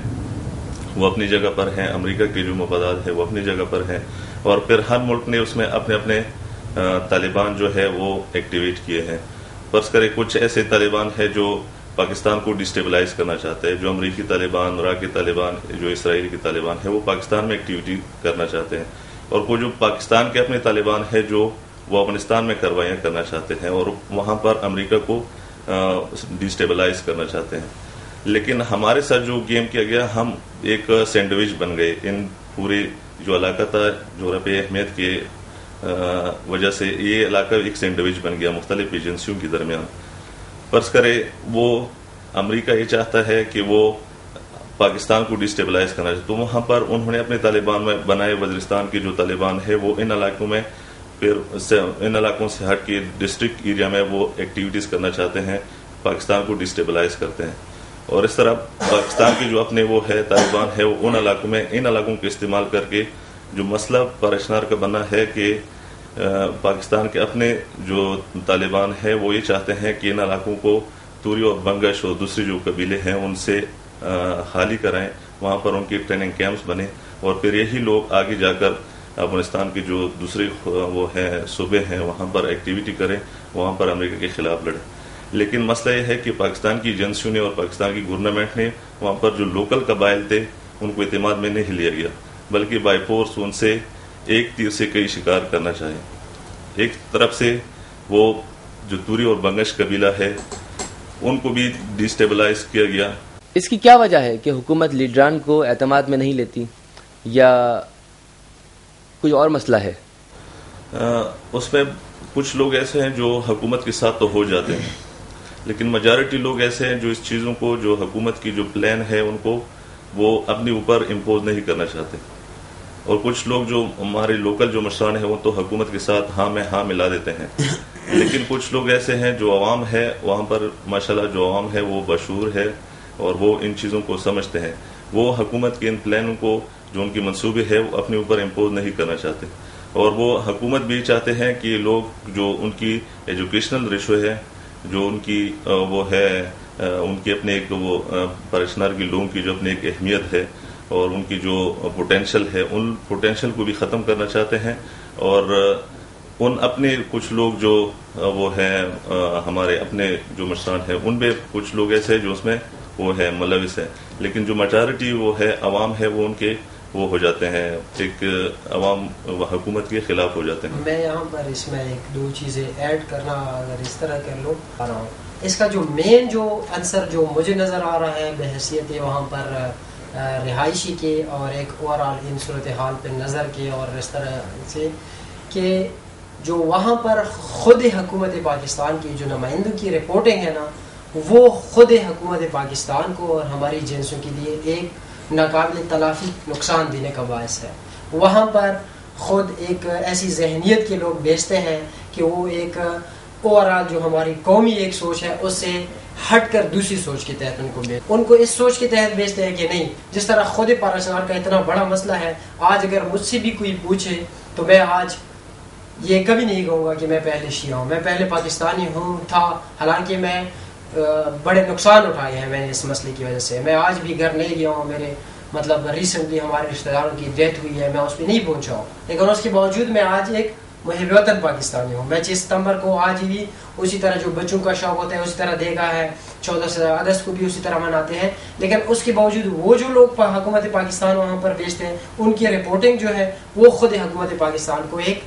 وہ اپنی جگہ پر ہیں, امریکہ کے جو مفادات ہیں وہ اپنی جگہ پر ہیں, اور پھر ہر ملک نے اس میں اپنے اپنے طالبان جو ہے وہ ایکٹیویٹ کیے ہیں. فرض کرے کچھ ایسے طالبان ہیں جو پاکستان کو ڈسٹیبلائز کرنا چاہتے ہیں, جو امریکی طالبان, عراق کے طالبان, جو اسرائیل کے طالبان ہیں وہ پاکستان میں ایکٹیویٹی کرنا چاہتے ہیں. اور وہ جو پاکستان کے اپنے طالبان ہیں جو وہ افغانستان میں کارروائیاں کرنا چاہتے ہیں اور وہاں پر امریکہ کو ڈیسٹیبلائز کرنا چاہتے ہیں. لیکن ہمارے ساتھ جو گیم کیا گیا، ہم ایک سینڈوچ بن گئے ان پورے جو علاقہ تھا جغرافیائی اہمیت کی وجہ سے. یہ علاقہ ایک سینڈوچ بن گیا مختلف ایجنسیوں کے درمیان. فرض کرے وہ امریکہ یہ چاہتا ہے کہ وہ پاکستان کو ڈیسٹیبلائز کرنا چاہتا، تو وہاں پر انہوں نے اپنے طالبان میں بنائے. وزیرستان کے جو طالبان ہے وہ ان علاقوں میں پھر ان علاقوں سے ہٹ کے ڈسٹرکٹ ایریا میں وہ ایکٹیویٹیز کرنا چاہتے ہیں، پاکستان کو ڈیسٹیبلائز کرتے ہیں. اور اس طرح پاکستان کے جو اپنے وہ ہے طالبان ہے وہ ان علاقوں میں ان علاقوں کو استعمال کر کے جو مسئلہ پارشنار کا بنا ہے کہ پاکستان کے اپنے جو طالبان ہے وہ یہ چاہتے ہیں کہ ان علاقوں کو توری اور بنگش اور دوسرے جو قبیلے ہیں ان سے خالی کرائیں، وہاں پر ان کے ٹریننگ کیمپس بنے اور پھر یہی لوگ آگے جا کر افغانستان کے جو دوسرے وہ ہیں صوبے ہیں وہاں پر ایکٹیویٹی کریں، وہاں پر امریکہ کے خلاف لڑیں. لیکن مسئلہ یہ ہے کہ پاکستان کی ایجنسیوں نے اور پاکستان کی گورنمنٹ نے وہاں پر جو لوکل قبائل تھے ان کو اعتماد میں نہیں لیا گیا، بلکہ بائی فورس ان سے ایک تیر سے کئی شکار کرنا چاہیں. ایک طرف سے وہ جو توری اور بنگش قبیلہ ہے ان کو بھی ڈیسٹیبلائز کیا گیا. اس کی کیا وجہ ہے کہ حکومت لیڈران کو اعتماد میں نہیں لیتی، یا کوئی اور مسئلہ ہے؟ اس میں کچھ لوگ ایسے ہیں جو حکومت کے ساتھ تو ہو جاتے ہیں، لیکن میجارٹی لوگ ایسے ہیں جو اس چیزوں کو جو حکومت کی جو پلان ہے ان کو وہ اپنے اوپر امپوز نہیں کرنا چاہتے. اور کچھ لوگ جو ہمارے لوکل جو مشران ہیں وہ تو حکومت کے ساتھ ہاں میں ہاں ملا دیتے ہیں. لیکن کچھ لوگ ایسے ہیں جو عوام ہے وہاں پر ماشاءاللہ جو عوام ہے وہ بشعور ہے اور وہ ان چیزوں کو سمجھتے ہیں. وہ حکومت کے ان پلانوں کو جو ان کی منصوبے ہے وہ اپنے اوپر امپوز نہیں کرنا چاہتے. اور وہ حکومت بھی چاہتے ہیں کہ لوگ جو ان کی ایجوکیشنل ریشو ہے، جو ان کی وہ ہے ان کی اپنے ایک وہ پارشنار کے لوگوں کی جو اپنی ایک اہمیت ہے اور ان کی جو پوٹینشل ہے ان پوٹینشل کو بھی ختم کرنا چاہتے ہیں. اور ان اپنے کچھ لوگ جو وہ ہیں ہمارے اپنے جو مشران ہیں ان میں کچھ لوگ ایسے ہیں جو اس میں وہ ہے ملوث ہیں. لیکن جو میجارٹی وہ ہے عوام ہے وہ ان کے وہ ہو جاتے ہیں، ایک عوام حکومت کے خلاف ہو جاتے ہیں. میں یہاں پر اس میں ایک دو چیزیں ایڈ کرنا اگر اس طرح کر لو آ رہا ہوں. اس کا جو مین جو عنصر جو مجھے نظر آ رہا ہے بحیثیت وہاں پر رہائشی کے اور ایک اوور آل ان صورتحال پہ نظر کے اور اس طرح سے کہ جو وہاں پر خود حکومت پاکستان کی جو نمائندوں کی رپورٹنگ ہے نا وہ خود حکومت پاکستان کو اور ہماری ایجنسیوں کے لیے ایک ناقابل تلافی نقصان دینے کا باعث ہے. وہاں پر خود ایک ایسی ذہنیت کے لوگ بیچتے ہیں کہ وہ ایک اوور آل جو ہماری قومی ایک سوچ ہے اس سے ہٹ کر دوسری سوچ کے تحت ان کو اس سوچ کے تحت بیچتے ہیں کہ نہیں، جس طرح خود پارشنار کا اتنا بڑا مسئلہ ہے، آج اگر مجھ سے بھی کوئی پوچھے تو میں آج یہ کبھی نہیں کہوں گا کہ میں پہلے شیعہ ہوں، میں پہلے پاکستانی تھا، حالانکہ میں بڑے نقصان اٹھائے ہیں میں نے اس مسئلے کی وجہ سے. میں آج بھی گھر نہیں گیا ہوں، میرے مطلب ریسنٹلی ہمارے رشتہ داروں کی ڈیتھ ہوئی ہے، میں اس پہ نہیں پہنچا ہوں، لیکن اس کے باوجود میں آج ایک محب وطن پاکستانی ہوں. میں 6 ستمبر کو آج بھی اسی طرح جو بچوں کا شوق ہوتا ہے اسی طرح دیکھا ہے، 14 اگست کو بھی اسی طرح مناتے ہیں. لیکن اس کے باوجود وہ جو لوگ حکومت پاکستان وہاں پر بیچتے ہیں ان کی رپورٹنگ جو ہے وہ خود حکومت پاکستان کو ایک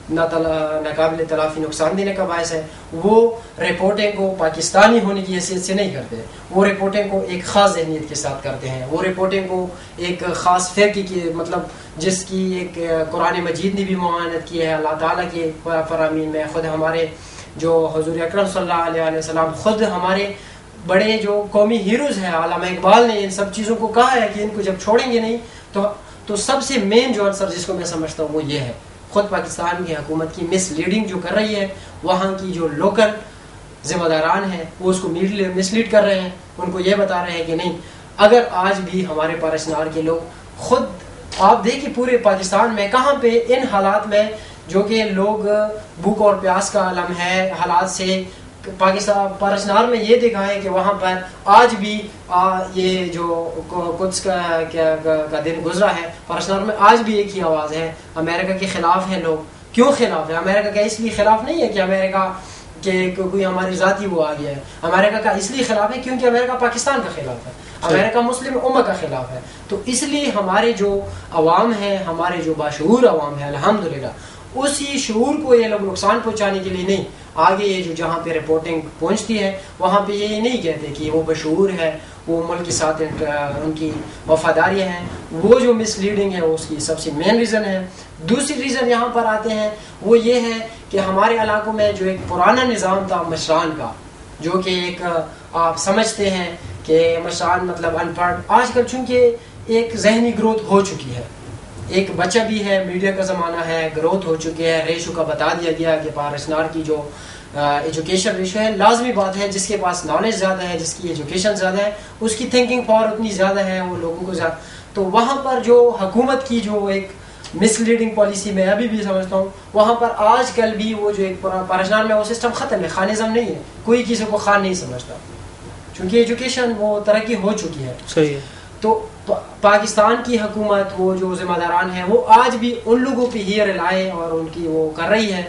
ناقابل تلافی نقصان دینے کا باعث ہے. وہ رپورٹنگ کو پاکستانی ہونے کی حیثیت سے نہیں کرتے، وہ رپورٹنگ کو ایک خاص ذہنیت کے ساتھ کرتے ہیں. وہ رپورٹنگ کو ایک خاص فرقے کی مطلب جس کی ایک قرآن مجید نے بھی معاونت کی ہے، اللہ تعالیٰ کے فرامین میں خود ہمارے جو حضور اکرم صلی اللہ علیہ وسلم خود ہمارے بڑے جو قومی ہیروز ہیں، علامہ اقبال نے ان سب چیزوں کو کہا ہے کہ ان کو جب چھوڑیں گے نہیں تو سب سے مین جو عنصر جس کو میں سمجھتا ہوں وہ یہ ہے خود پاکستان کی حکومت کی مس لیڈنگ جو کر رہی ہے. وہاں کی جو لوکل ذمہ داران ہیں وہ اس کو مس لیڈ کر رہے ہیں، ان کو یہ بتا رہے ہیں کہ نہیں. اگر آج بھی ہمارے پارشنار کے لوگ خود آپ دیکھیں پورے پاکستان میں کہاں پہ ان حالات میں جو کہ لوگ بھوک اور پیاس کا عالم ہے حالات سے پاکستان پارشنار میں یہ دیکھا ہے کہ وہاں پر آج بھی یہ جو قدس کا دن گزرا ہے پارشنار میں آج بھی ایک ہی آواز ہے، امریکہ کے خلاف ہے. لوگ کیوں خلاف ہے؟ امریکہ کا اس لیے خلاف نہیں ہے کہ امریکہ کہ کوئی ہماری ذاتی وہ آ گیا ہے. امریکہ کا اس لیے خلاف ہے کیونکہ امریکہ پاکستان کا خلاف ہے, امریکہ مسلم امہ کا خلاف ہے. تو اس لیے ہمارے جو عوام ہیں, ہمارے جو باشعور عوام ہے الحمدللہ, اسی شعور کو یہ لوگ نقصان پہنچانے کے لیے نہیں, آگے یہ جو جہاں پہ رپورٹنگ پہنچتی ہے وہاں پہ یہ نہیں کہتے کہ وہ بشعور ہے, وہ ملک کے ساتھ ان کی وفاداریاں ہیں. وہ جو مس لیڈنگ ہے اس کی سب سے مین ریزن ہے. دوسری ریزن یہاں پر آتے ہیں وہ یہ ہے کہ ہمارے علاقوں میں جو ایک پرانا نظام تھا مشران کا, جو کہ ایک آپ سمجھتے ہیں کہ مشران مطلب ان پڑھ, آج کل چونکہ ایک ذہنی گروتھ ہو چکی ہے, ایک بچہ بھی ہے, میڈیا کا زمانہ ہے, گروتھ ہو چکی ہے, ریشو کا بتا دیا گیا کہ پارشنار کی جو ایجوکیشن ریشو ہے, لازمی بات ہے جس کے پاس نالج زیادہ ہے, جس کی ایجوکیشن زیادہ ہے, اس کی تھنکنگ پاور اتنی زیادہ ہے, وہ لوگوں کو زیادہ. تو وہاں پر جو حکومت کی جو ایک مس لیڈنگ پالیسی میں ابھی بھی سمجھتا ہوں, وہاں پر آج کل بھی وہ جو ایک پارشنار میں وہ سسٹم ختم ہے, خانزم نہیں ہے, کوئی کسی کو خان نہیں سمجھتا چونکہ ایجوکیشن وہ ترقی ہو چکی ہے. صحیح ہے. تو پاکستان کی حکومت, وہ جو ذمہ داران ہیں, وہ آج بھی ان لوگوں پہ ہی رلائے اور ان کی وہ کر رہی ہے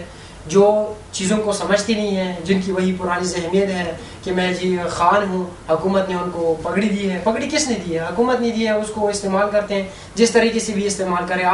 جو چیزوں کو سمجھتی نہیں ہے, جن کی وہی پرانی ذہنیت ہے کہ میں جی خان ہوں, حکومت نے ان کو پگڑی دی ہے. پگڑی کس نے دی ہے؟ حکومت نے دی ہے. اس کو استعمال کرتے ہیں جس طریقے سے بھی استعمال کرے.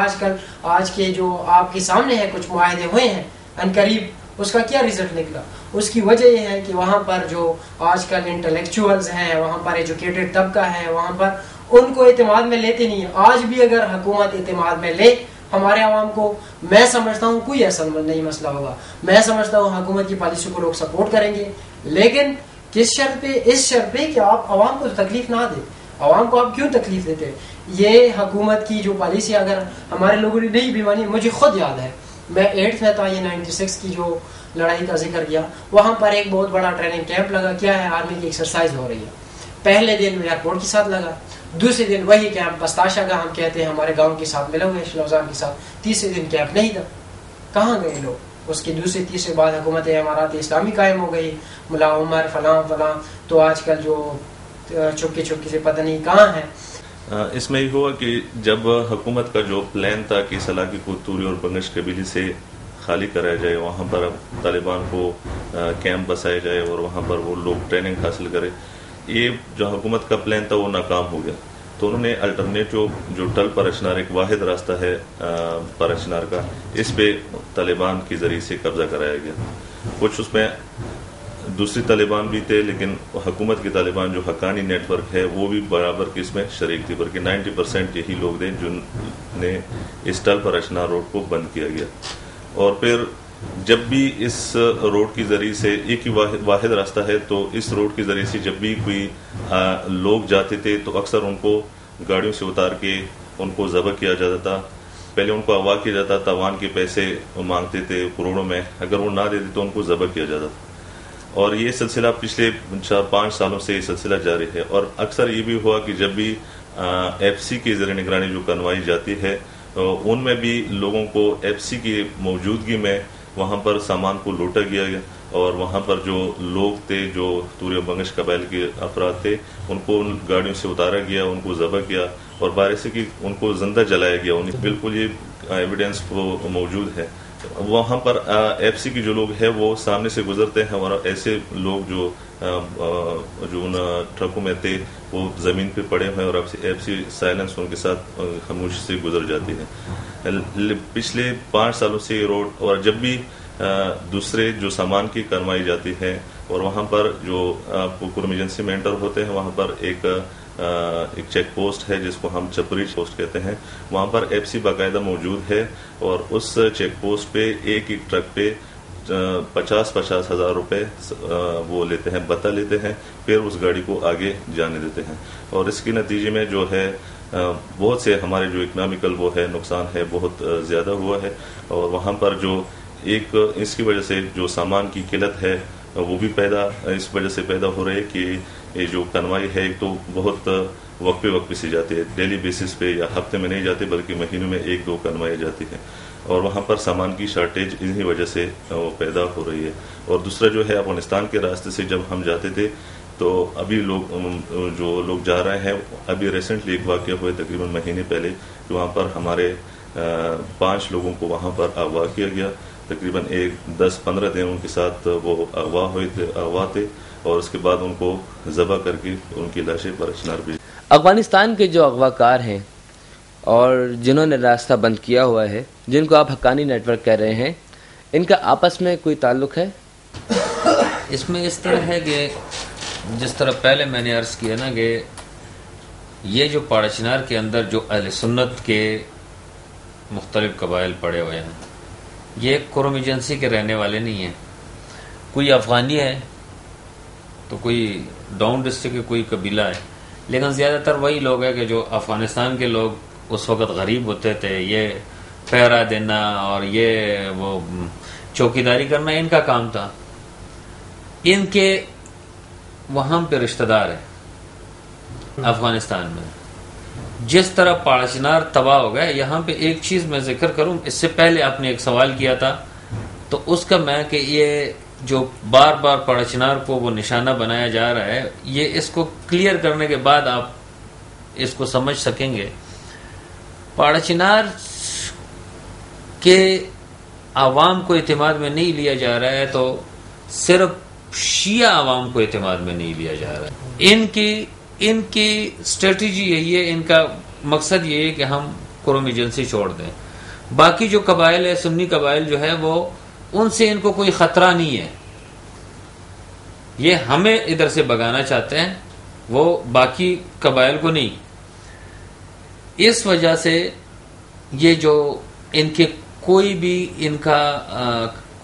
آج کے جو آپ کے سامنے ہے کچھ معاہدے ہوئے ہیں ان قریب, اس کا کیا رزلٹ نکلا؟ اس کی وجہ یہ ہے کہ وہاں پر جو آج کل انٹلیکچوئلز ہیں, وہاں پر ایجوکیٹڈ طبقہ ہے, وہاں پر ان کو اعتماد میں لیتے نہیں ہیں. آج بھی اگر حکومت اعتماد میں لے ہمارے عوام کو, میں سمجھتا ہوں کوئی ایسا نہیں مسئلہ ہوگا. میں سمجھتا ہوں حکومت کی پالیسی کو لوگ سپورٹ کریں گے, لیکن کس شرط پہ؟ اس شرط پہ کہ آپ عوام کو تکلیف نہ دیں. عوام کو آپ کیوں تکلیف دیتے ہیں؟ یہ حکومت کی جو پالیسی اگر ہمارے لوگوں نے نہیں بھی مانی, مجھے خود یاد ہے میں 8th میں تھا, یہ 96 کی جو لڑائی کا ذکر کیا, وہاں پر ایک بہت بڑا ٹریننگ کیمپ لگا. کیا ہے؟ آرمی کی ایکسرسائز ہو رہی ہے. پہلے دن ایئرپورٹ کے ساتھ لگا, دوسرے دن وہی کیمپ بستاشا کا ہم کہتے ہیں ہمارے گاؤں کے ساتھ ملے ہوئے شلوزان کے ساتھ. تیسرے دن کیمپ نہیں تھا. کہاں گئے لوگ؟ اس کے دوسرے تیسرے بعد حکومت امارات اسلامی قائم ہو گئی, ملا عمر فلاں فلاں. تو آج کل جو چپکے چپکے سے پتہ نہیں کہاں ہیں. اس میں یہ ہوا کہ جب حکومت کا جو پلان تھا کہ سلاکی کو توری اور بنگش قبیلے سے خالی کرایا جائے, وہاں پر اب طالبان کو کیمپ بسائے جائے اور وہاں پر وہ لوگ ٹریننگ حاصل کرے, یہ جو حکومت کا پلان تھا وہ ناکام ہو گیا. تو انہوں نے الٹرنیٹو جو ٹل پرچنار, ایک واحد راستہ ہے پرچنار کا, اس پہ طالبان کے ذریعے سے قبضہ کرایا گیا. کچھ اس میں دوسری طالبان بھی تھے, لیکن حکومت کے طالبان جو حقانی نیٹ ورک ہے وہ بھی برابر کے اس میں شریک تھی, بلکہ 90% یہی لوگ تھے جن نے اس ٹل پرچنار روڈ کو بند کیا گیا. اور پھر جب بھی اس روڈ کے ذریعے سے, ایک ہی واحد راستہ ہے, تو اس روڈ کے ذریعے سے جب بھی کوئی لوگ جاتے تھے تو اکثر ان کو گاڑیوں سے اتار کے ان کو ذبح کیا جاتا تھا. پہلے ان کو اغوا کیا جاتا, تاوان کے پیسے مانگتے تھے کروڑوں میں, اگر وہ نہ دیتے تو ان کو ذبح کیا جاتا تھا. اور یہ سلسلہ پچھلے 4-5 سالوں سے یہ سلسلہ جاری ہے. اور اکثر یہ بھی ہوا کہ جب بھی ایف سی کی زیر نگرانی جو کروائی جاتی ہے, ان میں بھی لوگوں کو ایف سی کی موجودگی میں وہاں پر سامان کو لوٹا گیا گیا, اور وہاں پر جو لوگ تھے, جو توری و بنگش قبائل کے افراد تھے, ان کو گاڑیوں سے اتارا گیا, ان کو ذبح کیا, اور بارے سے کہ ان کو زندہ جلایا گیا. بالکل یہ ایویڈنس موجود ہے. وہاں پر ایف سی کے جو لوگ ہیں وہ سامنے سے گزرتے ہیں, اور ایسے لوگ جو ان ٹرکوں میں تھے وہ زمین پہ پڑے ہوئے, اور ایف سی سائلنس ان کے ساتھ خاموشی سے گزر جاتی ہے. پچھلے 5 سالوں سے یہ روڈ, اور جب بھی دوسرے جو سامان کی کروائی جاتی ہے, اور وہاں پر جو آپ کو کرم ایجنسی میں انٹر ہوتے ہیں, وہاں پر ایک چیک پوسٹ ہے جس کو ہم چپری پوسٹ کہتے ہیں. وہاں پر ایف سی باقاعدہ موجود ہے, اور اس چیک پوسٹ پہ ایک ٹرک پہ 50,000 روپے وہ لیتے ہیں, بتا لیتے ہیں, پھر اس گاڑی کو آگے جانے دیتے ہیں. اور اس کے نتیجے میں جو ہے بہت سے ہمارے جو اکنامیکل وہ ہے نقصان ہے بہت زیادہ ہوا ہے. اور وہااں پر جو ایک اس کی وجہ سے جو سامان کی قلت ہے وہ بھی اس وجہ سے پیدا ہو رہی ہے کہ یہ جو کنوائی ہے ایک تو بہت وقت پہ سے جاتی ہے, ڈیلی بیسس پہ یا ہفتے میں نہیں جاتے بلکہ مہینوں میں 1-2 کنوائیں جاتی ہیں, اور وہاں پر سامان کی شارٹیج انہی وجہ سے وہ پیدا ہو رہی ہے. اور دوسرا جو ہے افغانستان کے راستے سے جب ہم جاتے تھے تو ابھی جو لوگ جا رہے ہیں, ابھی ریسنٹلی ایک واقعہ ہوئے تقریباً مہینے پہلے, کہ وہاں پر ہمارے 5 لوگوں کو وہاں پر اغوا کیا گیا, تقریباً 10-15 دن ان کے ساتھ وہ اغوا تھے اور اس کے بعد ان کو ذبح کر کے ان کی لاشیں پارچنار بھیج. افغانستان کے جو اغوا کار ہیں اور جنہوں نے راستہ بند کیا ہوا ہے، جن کو آپ حقانی نیٹ ورک کہہ رہے ہیں، ان کا آپس میں کوئی تعلق ہے؟ اس میں اس طرح ہے کہ جس طرح پہلے میں نے عرض کیا نا کہ یہ جو پاڑا چنار کے اندر جو اہل سنت کے مختلف قبائل پڑے ہوئے ہیں، یہ قرم ایجنسی کے رہنے والے نہیں ہیں. کوئی افغانی ہے تو کوئی ڈاؤن ڈسٹرکٹ کے کوئی قبیلہ ہے، لیکن زیادہ تر وہی لوگ ہیں کہ جو افغانستان کے لوگ اس وقت غریب ہوتے تھے. یہ پہرا دینا اور یہ وہ چوکیداری کرنا ان کا کام تھا. ان کے وہاں پہ رشتہ دار ہیں افغانستان میں. جس طرح پاڑا چنار تباہ ہو گئے، یہاں پہ ایک چیز میں ذکر کروں، اس سے پہلے آپ نے ایک سوال کیا تھا تو اس کا میں کہ یہ جو بار بار پاڑا چنار کو وہ نشانہ بنایا جا رہا ہے، یہ اس کو کلیئر کرنے کے بعد آپ اس کو سمجھ سکیں گے. پاڑا چنار کے عوام کو اعتماد میں نہیں لیا جا رہا ہے تو صرف شیعہ عوام کو اعتماد میں نہیں لیا جا رہا ہے. ان کی اسٹریٹجی یہی ہے، ان کا مقصد یہ ہے کہ ہم قرم ایجنسی چھوڑ دیں. باقی جو قبائل ہے، سنی قبائل جو ہے، وہ ان سے ان کو کوئی خطرہ نہیں ہے. یہ ہمیں ادھر سے بگانا چاہتے ہیں، وہ باقی قبائل کو نہیں. اس وجہ سے یہ جو ان کے کوئی بھی ان کا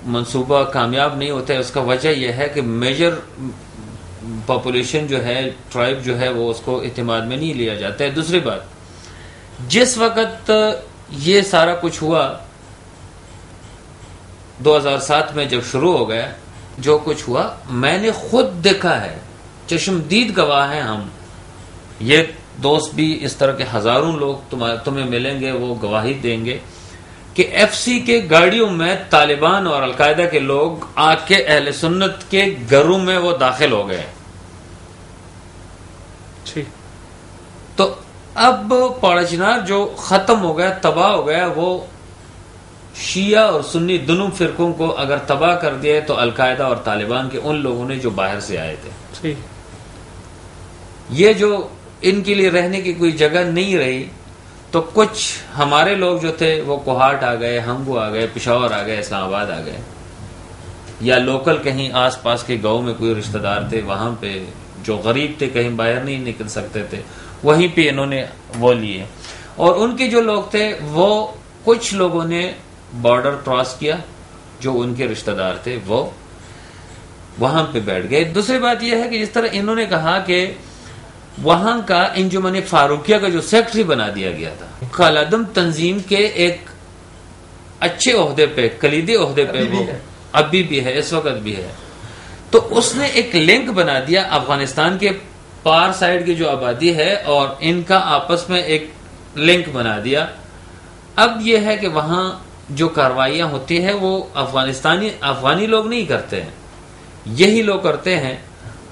منصوبہ کامیاب نہیں ہوتا ہے، اس کا وجہ یہ ہے کہ میجر پاپولیشن جو ہے، ٹرائب جو ہے، وہ اس کو اعتماد میں نہیں لیا جاتا ہے. دوسری بات، جس وقت یہ سارا کچھ ہوا 2007 میں جب شروع ہو گیا، جو کچھ ہوا میں نے خود دیکھا ہے، چشمدید گواہ ہیں ہم. یہ دوست بھی اس طرح کے ہزاروں لوگ تمہیں ملیں گے، وہ گواہی دیں گے کہ ایف سی کے گاڑیوں میں طالبان اور القاعدہ کے لوگ آ کے اہل سنت کے گھروں میں وہ داخل ہو گئے. تو اب پاڑا چنار جو ختم ہو گیا، تباہ ہو گیا، وہ شیعہ اور سنی دونوں فرقوں کو اگر تباہ کر دیا تو القاعدہ اور طالبان کے ان لوگوں نے جو باہر سے آئے تھے. یہ جو ان کے لیے رہنے کی کوئی جگہ نہیں رہی تو کچھ ہمارے لوگ جو تھے وہ کوہاٹ آ گئے، ہنگو آ گئے، پشاور آ گئے، اسلام آباد آ گئے، یا لوکل کہیں آس پاس کے گاؤں میں کوئی رشتہ دار تھے، وہاں پہ جو غریب تھے، کہیں باہر نہیں نکل سکتے تھے، وہیں پہ انہوں نے وہ لیے. اور ان کے جو لوگ تھے وہ کچھ لوگوں نے بارڈر کراس کیا، جو ان کے رشتہ دار تھے وہ وہاں پہ بیٹھ گئے. دوسری بات یہ ہے کہ جس طرح انہوں نے کہا کہ وہاں کا انجمن فاروقیہ کا جو سیکٹری بنا دیا گیا تھا، کالعدم تنظیم کے ایک اچھے عہدے پہ، کلیدی عہدے پہ وہ ابھی بھی ہے، اس وقت بھی ہے. تو اس نے ایک لنک بنا دیا افغانستان کے پار سائڈ کی جو آبادی ہے اور ان کا آپس میں ایک لنک بنا دیا. اب یہ ہے کہ وہاں جو کاروائیاں ہوتی ہیں وہ افغانی لوگ نہیں کرتے ہیں، یہی لوگ کرتے ہیں.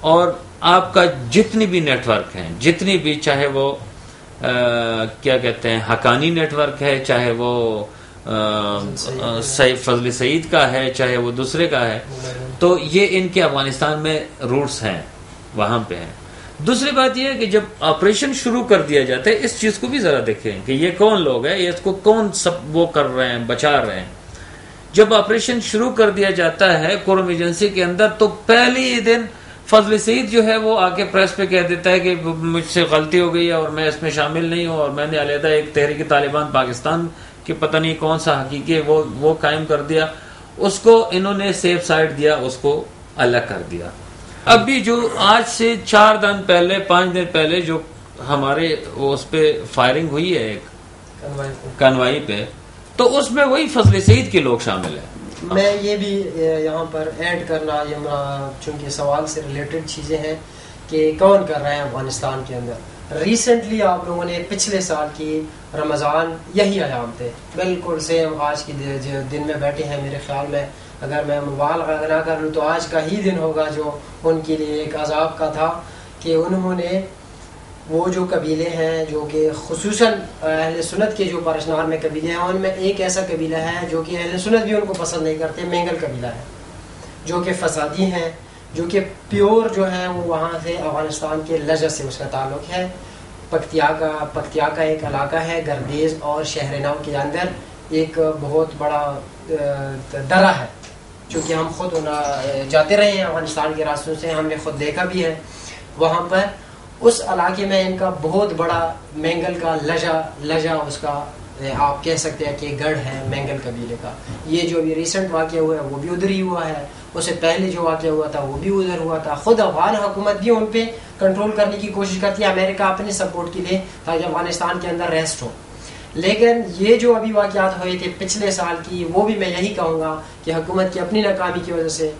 اور آپ کا جتنی بھی نیٹ ورک ہیں، جتنی بھی، چاہے وہ کیا کہتے ہیں حقانی نیٹ ورک ہے، چاہے وہ فضل سعید کا ہے، چاہے وہ دوسرے کا ہے، تو یہ ان کے افغانستان میں روٹس ہیں، وہاں پہ ہیں. دوسری بات یہ ہے کہ جب آپریشن شروع کر دیا جاتا ہے، اس چیز کو بھی ذرا دیکھیں کہ یہ کون لوگ ہیں، یہ اس کو کون سب وہ کر رہے ہیں، بچا رہے ہیں. جب آپریشن شروع کر دیا جاتا ہے قرم ایجنسی کے اندر تو پہلے ہی دن فضل سعید جو ہے وہ آ کے پریس پہ کہہ دیتا ہے کہ مجھ سے غلطی ہو گئی ہے اور میں اس میں شامل نہیں ہوں، اور میں نے علیحدہ ایک تحریک طالبان پاکستان کہ پتہ نہیں کون سا حقیقی وہ قائم کر دیا. اس کو انہوں نے سیف سائڈ دیا، اس کو الگ کر دیا. ابھی جو آج سے 4 دن پہلے 5 دن پہلے جو ہمارے اس پہ فائرنگ ہوئی ہے ایک کنوائی پہ، تو اس میں وہی فضل سعید کے لوگ شامل ہیں. میں یہ بھی یہاں پر ایڈ کرنا، چونکہ سوال سے ریلیٹڈ چیزیں ہیں کہ کون کر رہے ہیں افغانستان کے اندر. ریسنٹلی آپ لوگوں نے پچھلے سال کی رمضان یہی ایام تھے، بالکل سیم آج کے دن میں بیٹھے ہیں. میرے خیال میں اگر میں مبالغہ نہ کر لوں تو آج کا ہی دن ہوگا جو ان کے لیے ایک عذاب کا تھا کہ انہوں نے وہ جو قبیلے ہیں جو کہ خصوصاً اہل سنت کے جو پارشنار میں قبیلے ہیں، ان میں ایک ایسا قبیلہ ہے جو کہ اہل سنت بھی ان کو پسند نہیں کرتے، مینگل قبیلہ ہے، جو کہ فسادی ہیں، جو کہ پیور جو ہے وہ وہاں سے افغانستان کے لجہ سے اس کا تعلق ہے. پکتیا کا ایک علاقہ ہے گردیز اور شہر نو کے اندر ایک بہت بڑا درہ ہے، چونکہ ہم خود جاتے رہے ہیں افغانستان کے راستوں سے، ہم نے خود دیکھا بھی ہے. وہاں پر اس علاقے میں ان کا بہت بڑا مینگل کا لجا اس کا آپ کہہ سکتے ہیں کہ گڑھ ہے مینگل قبیلے کا. یہ جو ابھی ریسنٹ واقعہ ہوا ہے وہ بھی ادھر ہی ہوا ہے، اس سے پہلے جو واقعہ ہوا تھا وہ بھی ادھر ہوا تھا. خود افغان حکومت بھی ان پہ کنٹرول کرنے کی کوشش کرتی ہے، امریکہ اپنے سپورٹ کے لیے تاکہ افغانستان کے اندر ریسٹ ہو. لیکن یہ جو ابھی واقعات ہوئے تھے پچھلے سال کی، وہ بھی میں یہی کہوں گا کہ حکومت کی اپنی ناکامی کی وجہ سے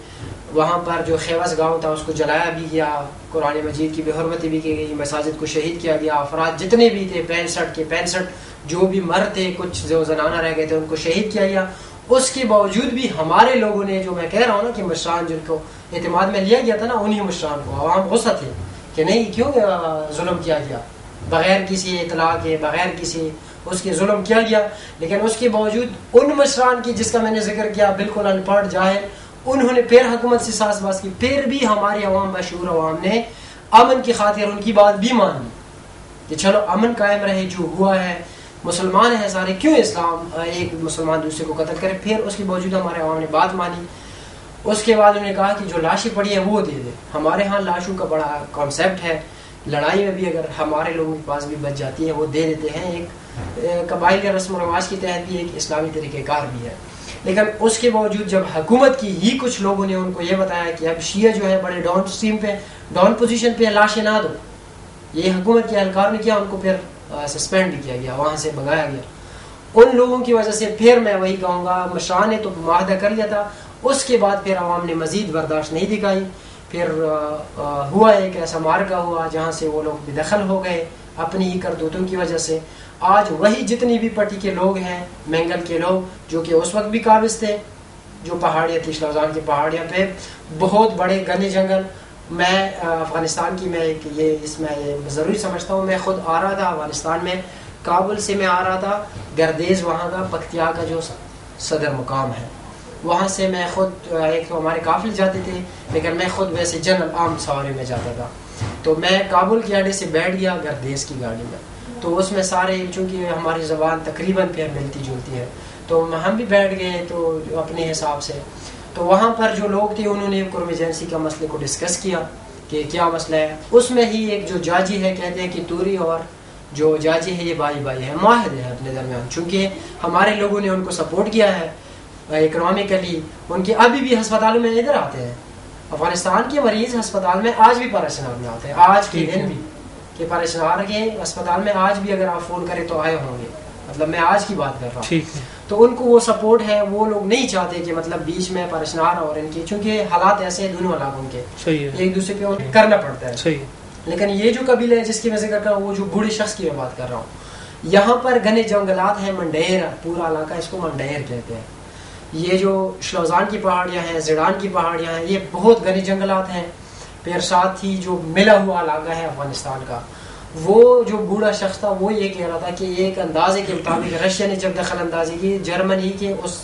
وہاں پر جو خیوس گاؤں تھا اس کو جلایا بھی گیا، قرآن مجید کی بے حرمتی بھی کی گئی، مساجد کو شہید کیا گیا، افراد جتنے بھی تھے 65 جو بھی مرد تھے، کچھ جو زنانہ رہ گئے تھے ان کو شہید کیا گیا. اس کے باوجود بھی ہمارے لوگوں نے، جو میں کہہ رہا ہوں نا کہ مشران جن کو اعتماد میں لیا گیا تھا نا، انہی مشران کو عوام غصہ تھے کہ نہیں کیوں ظلم کیا گیا، بغیر کسی اطلاع کے، بغیر کسی اس کے ظلم کیا گیا. لیکن اس کے باوجود ان مشران کی جس کا میں نے ذکر کیا بالکل ان پڑھ جاہل، انہوں نے پھر حکومت سے ساز باز کی، پھر بھی ہماری عوام بشعور عوام نے امن کی خاطر ان کی بات بھی مان لی کہ چلو امن قائم رہے. جو ہوا ہے مسلمان ہیں سارے، کیوں اسلام ایک مسلمان دوسرے کو قتل کرے. پھر اس کے باوجود ہمارے عوام نے بات مانی. اس کے بعد انہوں نے کہا کہ جو لاشیں پڑی ہیں وہ دے دے. ہمارے ہاں لاشوں کا بڑا کانسیپٹ ہے، لڑائی میں بھی اگر ہمارے لوگوں کے پاس بھی بچ جاتی ہے وہ دے دیتے ہیں. ایک قبائل کے رسم و رواج کے تحت بھی ایک اسلامی طریقہ کار بھی ہے. لیکن اس کے باوجود جب حکومت کی ہی کچھ لوگوں نے ان کو یہ بتایا کہ اب شیعہ جو ہے بڑے ڈاؤن اسٹریم پہ، ڈاؤن پوزیشن پہ لاشیں نہ دو، یہ حکومت کے اہلکار نے کیا، ان کو پھر سسپینڈ بھی کیا گیا، وہاں سے بھگایا گیا. ان لوگوں کی وجہ سے پھر میں وہی کہوں گا مشران نے تو معاہدہ کر لیا تھا، اس کے بعد پھر عوام نے مزید برداشت نہیں دکھائی. پھر ہوا ایک ایسا مارکہ ہوا جہاں سے وہ لوگ بے دخل ہو گئے اپنی ہی کرتوتوں کی وجہ سے. آج وہی جتنی بھی پٹی کے لوگ ہیں، مینگل کے لوگ، جو کہ اس وقت بھی قابض تھے، جو پہاڑیاں تھی شلوزان کی پہاڑیاں پہ بہت بڑے گھنے جنگل. میں افغانستان کی اس میں ضروری سمجھتا ہوں، میں خود آ رہا تھا افغانستان میں، کابل سے میں آ رہا تھا گردیز، وہاں کا پکتیا کا جو صدر مقام ہے، وہاں سے میں خود ایک تو ہمارے قافلے جاتے تھے، لیکن میں خود ویسے جنرل عام سواری میں جاتا تھا. تو میں کابل کے اڈے سے بیٹھ گیا گردیز کی گاڑی میں. تو اس میں سارے چونکہ ہماری زبان تقریباً پھر ملتی جلتی ہے تو ہم بھی بیٹھ گئے تو اپنے حساب سے. تو وہاں پر جو لوگ تھے انہوں نے قرم ایجنسی کا مسئلے کو ڈسکس کیا کہ کیا مسئلہ ہے. اس میں ہی ایک جو جاجی ہے کہتے ہیں کہ توری اور جو جاجی ہے یہ بھائی ہے، معاہدے ہیں اپنے درمیان. چونکہ ہمارے لوگوں نے ان کو سپورٹ کیا ہے اکنامکلی، ان کے ابھی بھی ہسپتالوں میں ادھر آتے ہیں. افغانستان کے مریض ہسپتال میں آج بھی پریشان میں آتے ہیں، آج کے دن بھی کہ پریشان کے ہسپتال میں آج بھی اگر آپ فون کریں تو آئے ہوں گے. مطلب میں آج کی بات کر رہا ہوں. تو ان کو وہ سپورٹ ہے، وہ لوگ نہیں چاہتے کہ مطلب بیچ میں پریشان اور ان کی، چونکہ حالات ایسے ہیں دونوں علاقوں کے، ایک دوسرے پہ کرنا پڑتا ہے. لیکن یہ جو قبیلہ ہے جس کی میں ذکر کر رہا ہوں، وہ جو بوڑھے شخص کی میں بات کر رہا ہوں، یہاں پر گھنے جنگلات ہیں. منڈیر پورا علاقہ اس کو منڈیر کہتے ہیں. یہ جو شلوزان کی پہاڑیاں ہیں، زیڈان کی پہاڑیاں ہیں، یہ بہت گھنے جنگلات ہیں. پھر ساتھ ہی جو ملا ہوا علاقہ ہے افغانستان کا، وہ جو بوڑھا شخص تھا وہ یہ کہہ رہا تھا کہ ایک اندازے کے مطابق رشیا نے جب دخل اندازی کی جرمنی کے اس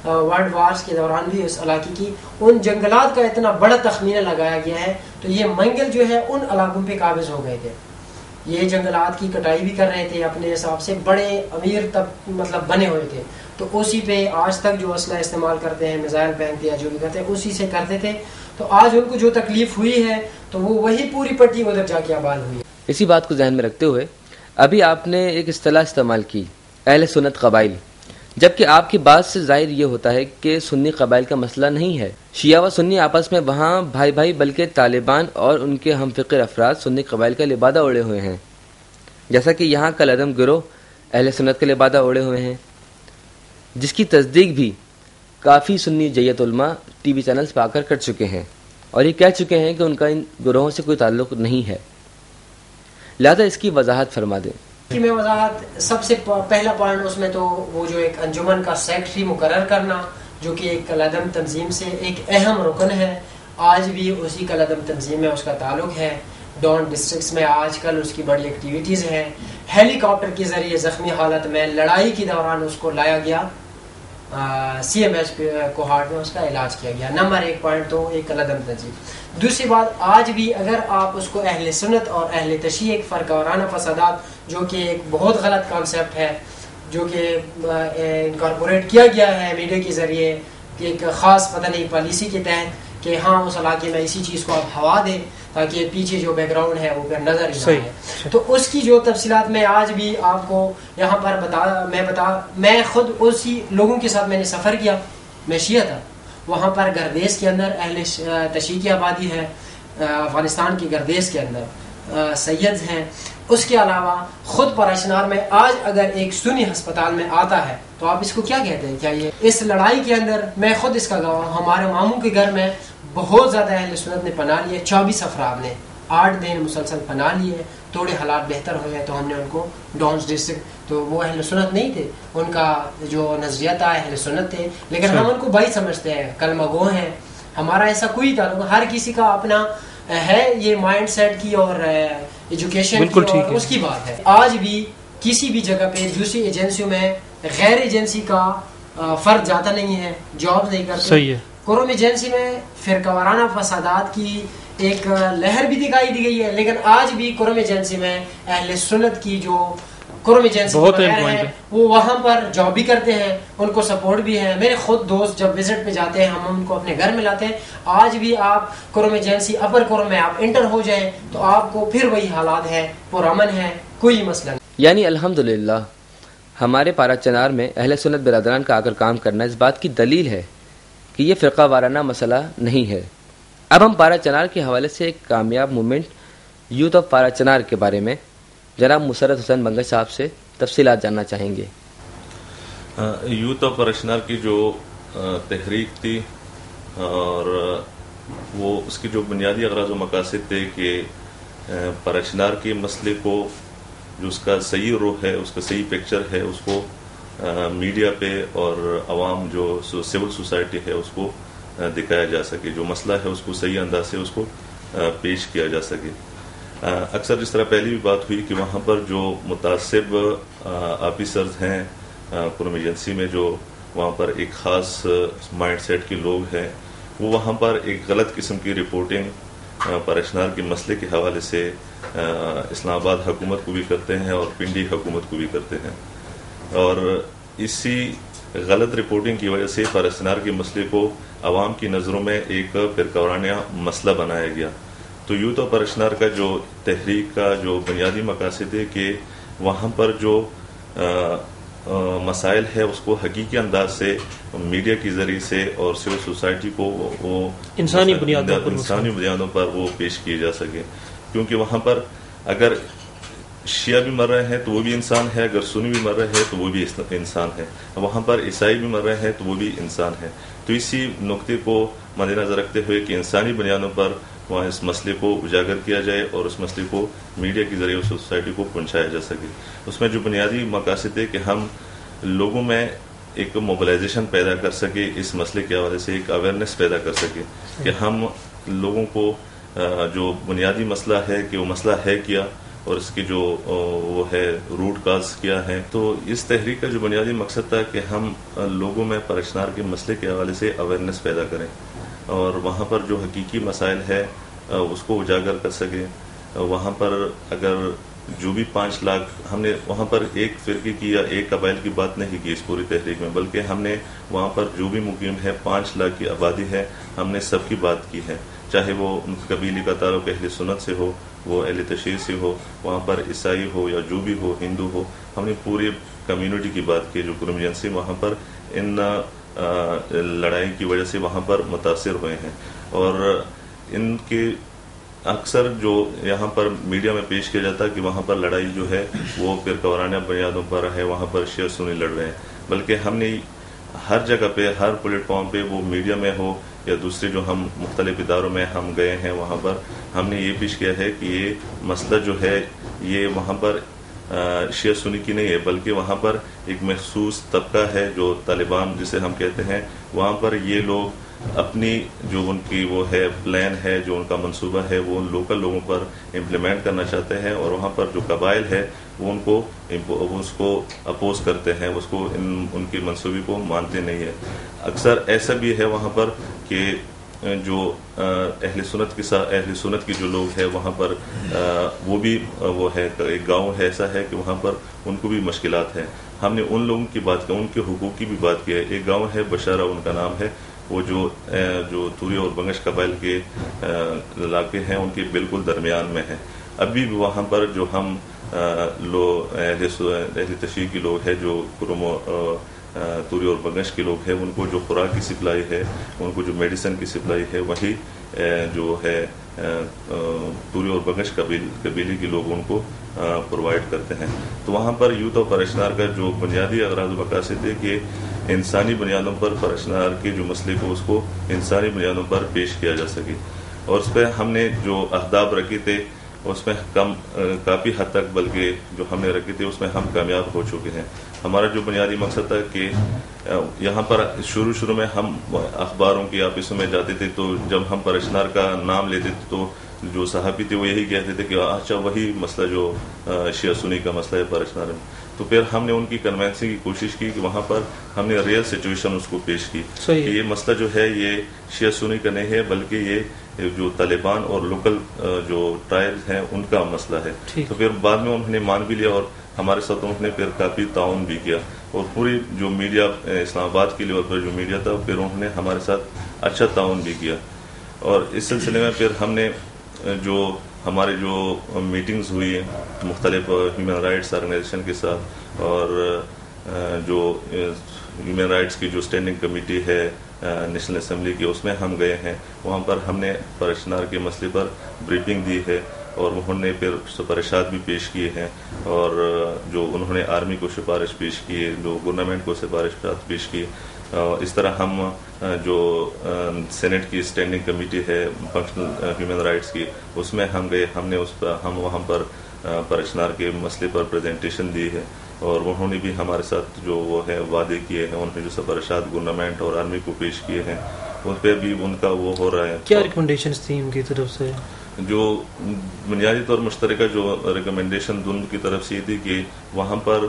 ورلڈ وارز کے دوران بھی اس علاقے کی، ان جنگلات کا اتنا بڑا تخمینہ لگایا گیا ہے. تو یہ منگل جو ہے ان علاقوں پہ قابض ہو گئے تھے، یہ جنگلات کی کٹائی بھی کر رہے تھے، اپنے حساب سے بڑے امیر تب مطلب بنے ہوئے تھے. تو اسی پہ آج تک جو اسلحہ استعمال کرتے ہیں، میزائل پھینکتے یا جو بھی کرتے ہیں، اسی سے کرتے تھے. تو آج ان کو جو تکلیف ہوئی ہے تو وہ وہی پوری پٹی ادھر جا کے آباد ہوئی ہے. اسی بات کو ذہن میں رکھتے ہوئے ابھی آپ نے ایک اصطلاح استعمال کی، اہل سنت قبائل، جبکہ آپ کی بات سے ظاہر یہ ہوتا ہے کہ سنی قبائل کا مسئلہ نہیں ہے. شیعہ و سنی آپس میں وہاں بھائی بلکہ طالبان اور ان کے ہم فکر افراد سنی قبائل کا لبادہ اوڑے ہوئے ہیں، جیسا کہ یہاں کا لدم گروہ اہل سنت کا لبادہ اوڑے ہوئے ہیں، جس کی تصدیق بھی کافی سنی جیت علماء ٹی وی چینلز پہ آ کر چکے ہیں اور یہ کہہ چکے ہیں کہ ان کا ان گروہوں سے کوئی تعلق نہیں ہے. لہذا اس کی وضاحت فرما دیں. میں وضاحت سب سے پہلا پوائنٹ اس میں تو وہ جو ایک انجمن کا سیکٹری مقرر کرنا، جو کہ ایک کالعدم تنظیم سے ایک اہم رکن ہے، آج بھی اسی کالعدم تنظیم میں اس کا تعلق ہے. ڈون ڈسٹرکٹس میں آج کل اس کی بڑی ایکٹیویٹیز ہیں. ہیلی کاپٹر کے ذریعے زخمی حالت میں لڑائی کے دوران اس کو لایا گیا, سی ایم ایچ کوہاٹ میں اس کا علاج کیا گیا. نمبر 1 پوائنٹ تو ایک لدم تنظیم. دوسری بات, آج بھی اگر آپ اس کو اہل سنت اور اہل تشیع ایک فرقہ وارانہ فسادات جو کہ ایک بہت غلط کانسیپٹ ہے جو کہ انکارپوریٹ کیا گیا ہے میڈیا کے ذریعے کہ ایک خاص پتہ نہیں پالیسی کے تحت کہ ہاں اس علاقے میں اسی چیز کو آپ ہوا دیں تاکہ پیچھے جو بیک گراؤنڈ ہے وہ پھر نظر ہی نہ آئے. تو اس کی جو تفصیلات میں آج بھی آپ کو یہاں پر میں خود اسی لوگوں کے ساتھ میں نے سفر کیا. میں شیعہ تھا, وہاں پر گردیز کے اندر اہل تشیع کی آبادی ہے, افغانستان کی گردیز کے اندر سید ہیں. اس کے علاوہ خود پاراشنار میں آج اگر ایک سنی ہسپتال میں آتا ہے تو آپ اس کو کیا کہتے ہیں؟ کیا یہ اس لڑائی کے اندر میں خود اس کا گواہ ہوں. ہمارے ماموں کے گھر میں بہت زیادہ اہل سنت نے پناہ لیے, 24 افراد نے 8 دن مسلسل پناہ لیے. تھوڑے حالات بہتر ہوئے تو ہم نے ان کو ڈونز ڈسٹرکٹ, تو وہ اہل سنت نہیں تھے, ان کا جو نظریہ تھا اہل سنت تھے, لیکن ہم ان کو بھائی سمجھتے ہیں, کلمہ گو ہیں. ہمارا ایسا کوئی تعلق, ہر کسی کا اپنا ہے یہ مائنڈ سیٹ کی اور ایجوکیشن کی اور اس کی بات ہے. آج بھی کسی بھی جگہ پہ دوسری ایجنسیوں میں غیر ایجنسی کا فرد جاتا نہیں ہے, جاب نہیں کرتے. صحیح ہے. قرم ایجنسی میں فرقہ وارانہ فسادات کی ایک لہر بھی دکھائی دی گئی ہے, لیکن آج بھی قرم ایجنسی میں اہل سنت کی جو قرم ایجنسی ہے وہ وہاں پر جاب بھی کرتے ہیں, ان کو سپورٹ بھی ہے. میرے خود دوست جب وزٹ پہ جاتے ہیں ہم ان کو اپنے گھر میں لاتے ہیں. آج بھی آپ قرم ایجنسی اپر قرم میں آپ انٹر ہو جائیں تو آپ کو پھر وہی حالات ہے, پرامن ہے, کوئی مسئلہ نہیں. یعنی الحمدللہ ہمارے پارا چنار میں اہل سنت برادران کا آ کر کام کرنا اس بات کی دلیل ہے کہ یہ فرقہ وارانہ مسئلہ نہیں ہے. اب ہم پارا چنار کے حوالے سے ایک کامیاب موومنٹ یوتھ آف پارا چنار کے بارے میں جناب مسرت حسین بنگش صاحب سے تفصیلات جاننا چاہیں گے. یوتھ آف پارا چنار کی جو تحریک تھی اور وہ اس کی جو بنیادی اغراض و مقاصد تھے کہ پارا چنار کے مسئلے کو جو اس کا صحیح روح ہے, اس کا صحیح پکچر ہے, اس کو میڈیا پہ اور عوام جو سول سوسائٹی ہے اس کو دکھایا جا سکے, جو مسئلہ ہے اس کو صحیح انداز سے اس کو پیش کیا جا سکے. اکثر جس طرح پہلی بھی بات ہوئی کہ وہاں پر جو متعصب آفیسرز ہیں قرم ایجنسی میں, جو وہاں پر ایک خاص مائنڈ سیٹ کے لوگ ہیں, وہ وہاں پر ایک غلط قسم کی رپورٹنگ پارا چنار کے مسئلے کے حوالے سے اسلام آباد حکومت کو بھی کرتے ہیں اور پنڈی حکومت کو بھی کرتے ہیں. اور اسی غلط رپورٹنگ کی وجہ سے پارا چنار کے مسئلے کو عوام کی نظروں میں ایک فرقہ وارانہ مسئلہ بنایا گیا. تو یوتھ آف پارا چنار کا جو تحریک کا جو بنیادی مقاصد ہے کہ وہاں پر جو مسائل ہے اس کو حقیقی انداز سے میڈیا کے ذریعے سے اور سول سوسائٹی کو وہ انسانی بنیادوں پر وہ پیش کیے جا سکے. کیونکہ وہاں پر اگر شیعہ بھی مر رہے ہیں تو وہ بھی انسان ہے, اگر سنی بھی مر رہے ہیں تو وہ بھی انسان ہے, وہاں پر عیسائی بھی مر رہے ہیں تو وہ بھی انسان ہے. تو اسی نقطے کو مد نظر رکھتے ہوئے کہ انسانی بنیادوں پر وہاں اس مسئلے کو اجاگر کیا جائے اور اس مسئلے کو میڈیا کے ذریعے سوسائٹی کو پہنچایا جا سکے. اس میں جو بنیادی مقاصد ہے کہ ہم لوگوں میں ایک موبلائزیشن پیدا کر سکے, اس مسئلے کے حوالے سے ایک اویئرنیس پیدا کر سکے کہ ہم لوگوں کو جو بنیادی مسئلہ ہے کہ وہ مسئلہ ہے کیا اور اس کی جو وہ ہے روٹ کاز کیا ہے. تو اس تحریک کا جو بنیادی مقصد تھا کہ ہم لوگوں میں پارا چنار کے مسئلے کے حوالے سے اویئرنیس پیدا کریں اور وہاں پر جو حقیقی مسائل ہے اس کو اجاگر کر سکیں. وہاں پر اگر جو بھی 5 لاکھ ہم نے وہاں پر ایک فرقے کی یا ایک قبائل کی بات نہیں کی اس پوری تحریک میں, بلکہ ہم نے وہاں پر جو بھی مقیم ہے 5 لاکھ کی آبادی ہے, ہم نے سب کی بات کی ہے, چاہے وہ ان قبیلے کا تعلق اہل سنت سے ہو, وہ اہل تشیع سے ہو, وہاں پر عیسائی ہو یا جو بھی ہو, ہندو ہو. ہم نے پوری کمیونٹی کی بات کی جو قرم ایجنسی وہاں پر ان لڑائی کی وجہ سے وہاں پر متاثر ہوئے ہیں. اور ان کے اکثر جو یہاں پر میڈیا میں پیش کیا جاتا ہے کہ وہاں پر لڑائی جو ہے وہ فرقہ وارانہ بنیادوں پر ہے, وہاں پر شیعہ سنی لڑ رہے ہیں, بلکہ ہم نے ہر جگہ پہ ہر پلیٹ فارم پہ وہ میڈیا میں ہو یا دوسرے جو ہم مختلف اداروں میں ہم گئے ہیں وہاں پر ہم نے یہ پیش کیا ہے کہ یہ مسئلہ جو ہے یہ وہاں پر شیعہ سنی کی نہیں ہے, بلکہ وہاں پر ایک مخصوص طبقہ ہے جو طالبان جسے ہم کہتے ہیں, وہاں پر یہ لوگ اپنی جو ان کی وہ ہے پلان ہے، جو ان کا منصوبہ ہے، وہ لوکل لوگوں پر امپلیمنٹ کرنا چاہتے ہیں، اور وہاں پر جو قبائل ہے وہ اس کو اپوز کرتے ہیں، اس کو ان کی منصوبے کو مانتے نہیں ہیں۔ اکثر ایسا بھی ہے وہاں پر کہ جو اہل سنت کی جو لوگ ہیں وہاں پر وہ بھی وہ ہے ایک گاؤں ہے ایسا ہے کہ وہاں پر ان کو بھی مشکلات ہیں۔ ہم نے ان لوگوں کی بات کی، ان کے حقوق کی بھی بات کی ہے۔ ایک گاؤں ہے بشارہ ان کا نام ہے، وہ جو توری اور بنگش قبائل کے علاقے ہیں ان کے بالکل درمیان میں ہے۔ ابھی بھی وہاں پر جو ہم اہل تشیع کے لوگ ہیں، جو توری اور بنگش کے لوگ ہیں، ان کو جو خوراک کی سپلائی ہے، ان کو جو میڈیسن کی سپلائی ہے، وہی جو ہے توری اور بنگش قبیلے کے لوگ ان کو پرووائڈ کرتے ہیں۔ تو وہاں پر یوتھ اور پرشنار کا جو بنیادی اغراض و مقاصد ہے کہ انسانی بنیادوں پر پرشنار کے جو مسئلے کو اس کو انسانی بنیادوں پر پیش کیا جا سکے، اور اس پہ ہم نے جو اہداف رکھے تھے اس میں کافی حد تک، بلکہ جو ہم نے رکھے تھے اس میں ہم کامیاب ہو چکے ہیں۔ ہمارا جو بنیادی مقصد تھا کہ یہاں پر شروع میں ہم اخباروں کی آفسوں میں جاتے تھے، تو جب ہم پرشنار کا نام لیتے تھے تو جو صحافی تھے وہ یہی کہتے تھے کہ اچھا وہی مسئلہ جو شیعہ سنی کا مسئلہ ہے پرشنار میں۔ تو پھر ہم نے ان کی کنوینسنگ کی کوشش کی کہ وہاں پر ہم نے ریئل سچویشن اس کو پیش کی کہ یہ مسئلہ جو ہے یہ شیعہ سنی کا نہیں ہے، بلکہ یہ جو طالبان اور لوکل جو ٹرائبز ہیں ان کا مسئلہ ہے۔ تو پھر بعد میں انہوں نے مان بھی لیا، اور ہمارے ساتھ انہوں نے پھر کافی تعاون بھی کیا، اور پوری جو میڈیا اسلام آباد کے لیول پر جو میڈیا تھا پھر انہوں نے ہمارے ساتھ اچھا تعاون بھی کیا۔ اور اس سلسلے میں پھر ہم نے جو ہمارے جو میٹنگز ہوئی ہیں مختلف ہیومن رائٹس آرگنائزیشن کے ساتھ، اور جو ہیومن رائٹس کی جو اسٹینڈنگ کمیٹی ہے نیشنل اسمبلی کی، اس میں ہم گئے ہیں۔ وہاں پر ہم نے پرشنار کے مسئلے پر بریفنگ دی ہے، اور انہوں نے پھر سفارشات بھی پیش کیے ہیں، اور جو انہوں نے آرمی کو سفارش پیش کی ہے، جو گورنمنٹ کو سفارشات پیش کی۔ اس طرح ہم جو سینٹ کی اسٹینڈنگ کمیٹی ہے فنکشنل ہیومن رائٹس کی، اس میں ہم گئے، ہم وہاں پر پرشنار کے مسئلے پر پریزنٹیشن دی ہے، اور انہوں نے بھی ہمارے ساتھ جو وہ ہے وعدے کیے ہیں، انہوں نے جو سفارشات گورنمنٹ اور آرمی کو پیش کیے ہیں ان پہ بھی ان کا وہ ہو رہا ہے۔ کیا ریکمنڈیشنز تھیں ان کی طرف سے؟ جو بنیادی طور مشترکہ جو ریکمنڈیشن دونوں کی طرف سے تھی کہ وہاں پر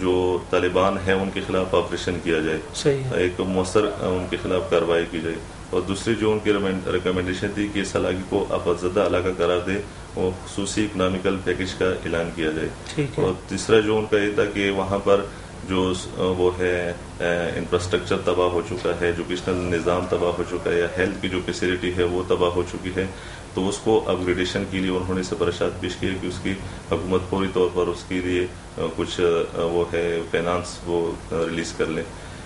جو طالبان ہیں ان کے خلاف آپریشن کیا جائے، ایک مؤثر ان کے خلاف کارروائی کی جائے، اور دوسری جو ان کی ریکمنڈیشن تھی کہ اس علاقے کو آفت زدہ علاقہ قرار دے، وہ خصوصی اکنامیکل پیکج کا اعلان کیا جائے، اور تیسرا جو ان کا یہ تھا کہ وہاں پر جو وہ ہے انفراسٹرکچر تباہ ہو چکا ہے، ایجوکیشنل نظام تباہ ہو چکا ہے، یا ہیلتھ کی جو فیسلٹی ہے وہ تباہ ہو چکی ہے، تو اس کو اپ گریڈیشن کے لیے انہوں نے سفارشات پیش کی کہ اس کی حکومت فوری طور پر اس کے لیے کچھ وہ ہے فائنانس وہ ریلیز کر لیں۔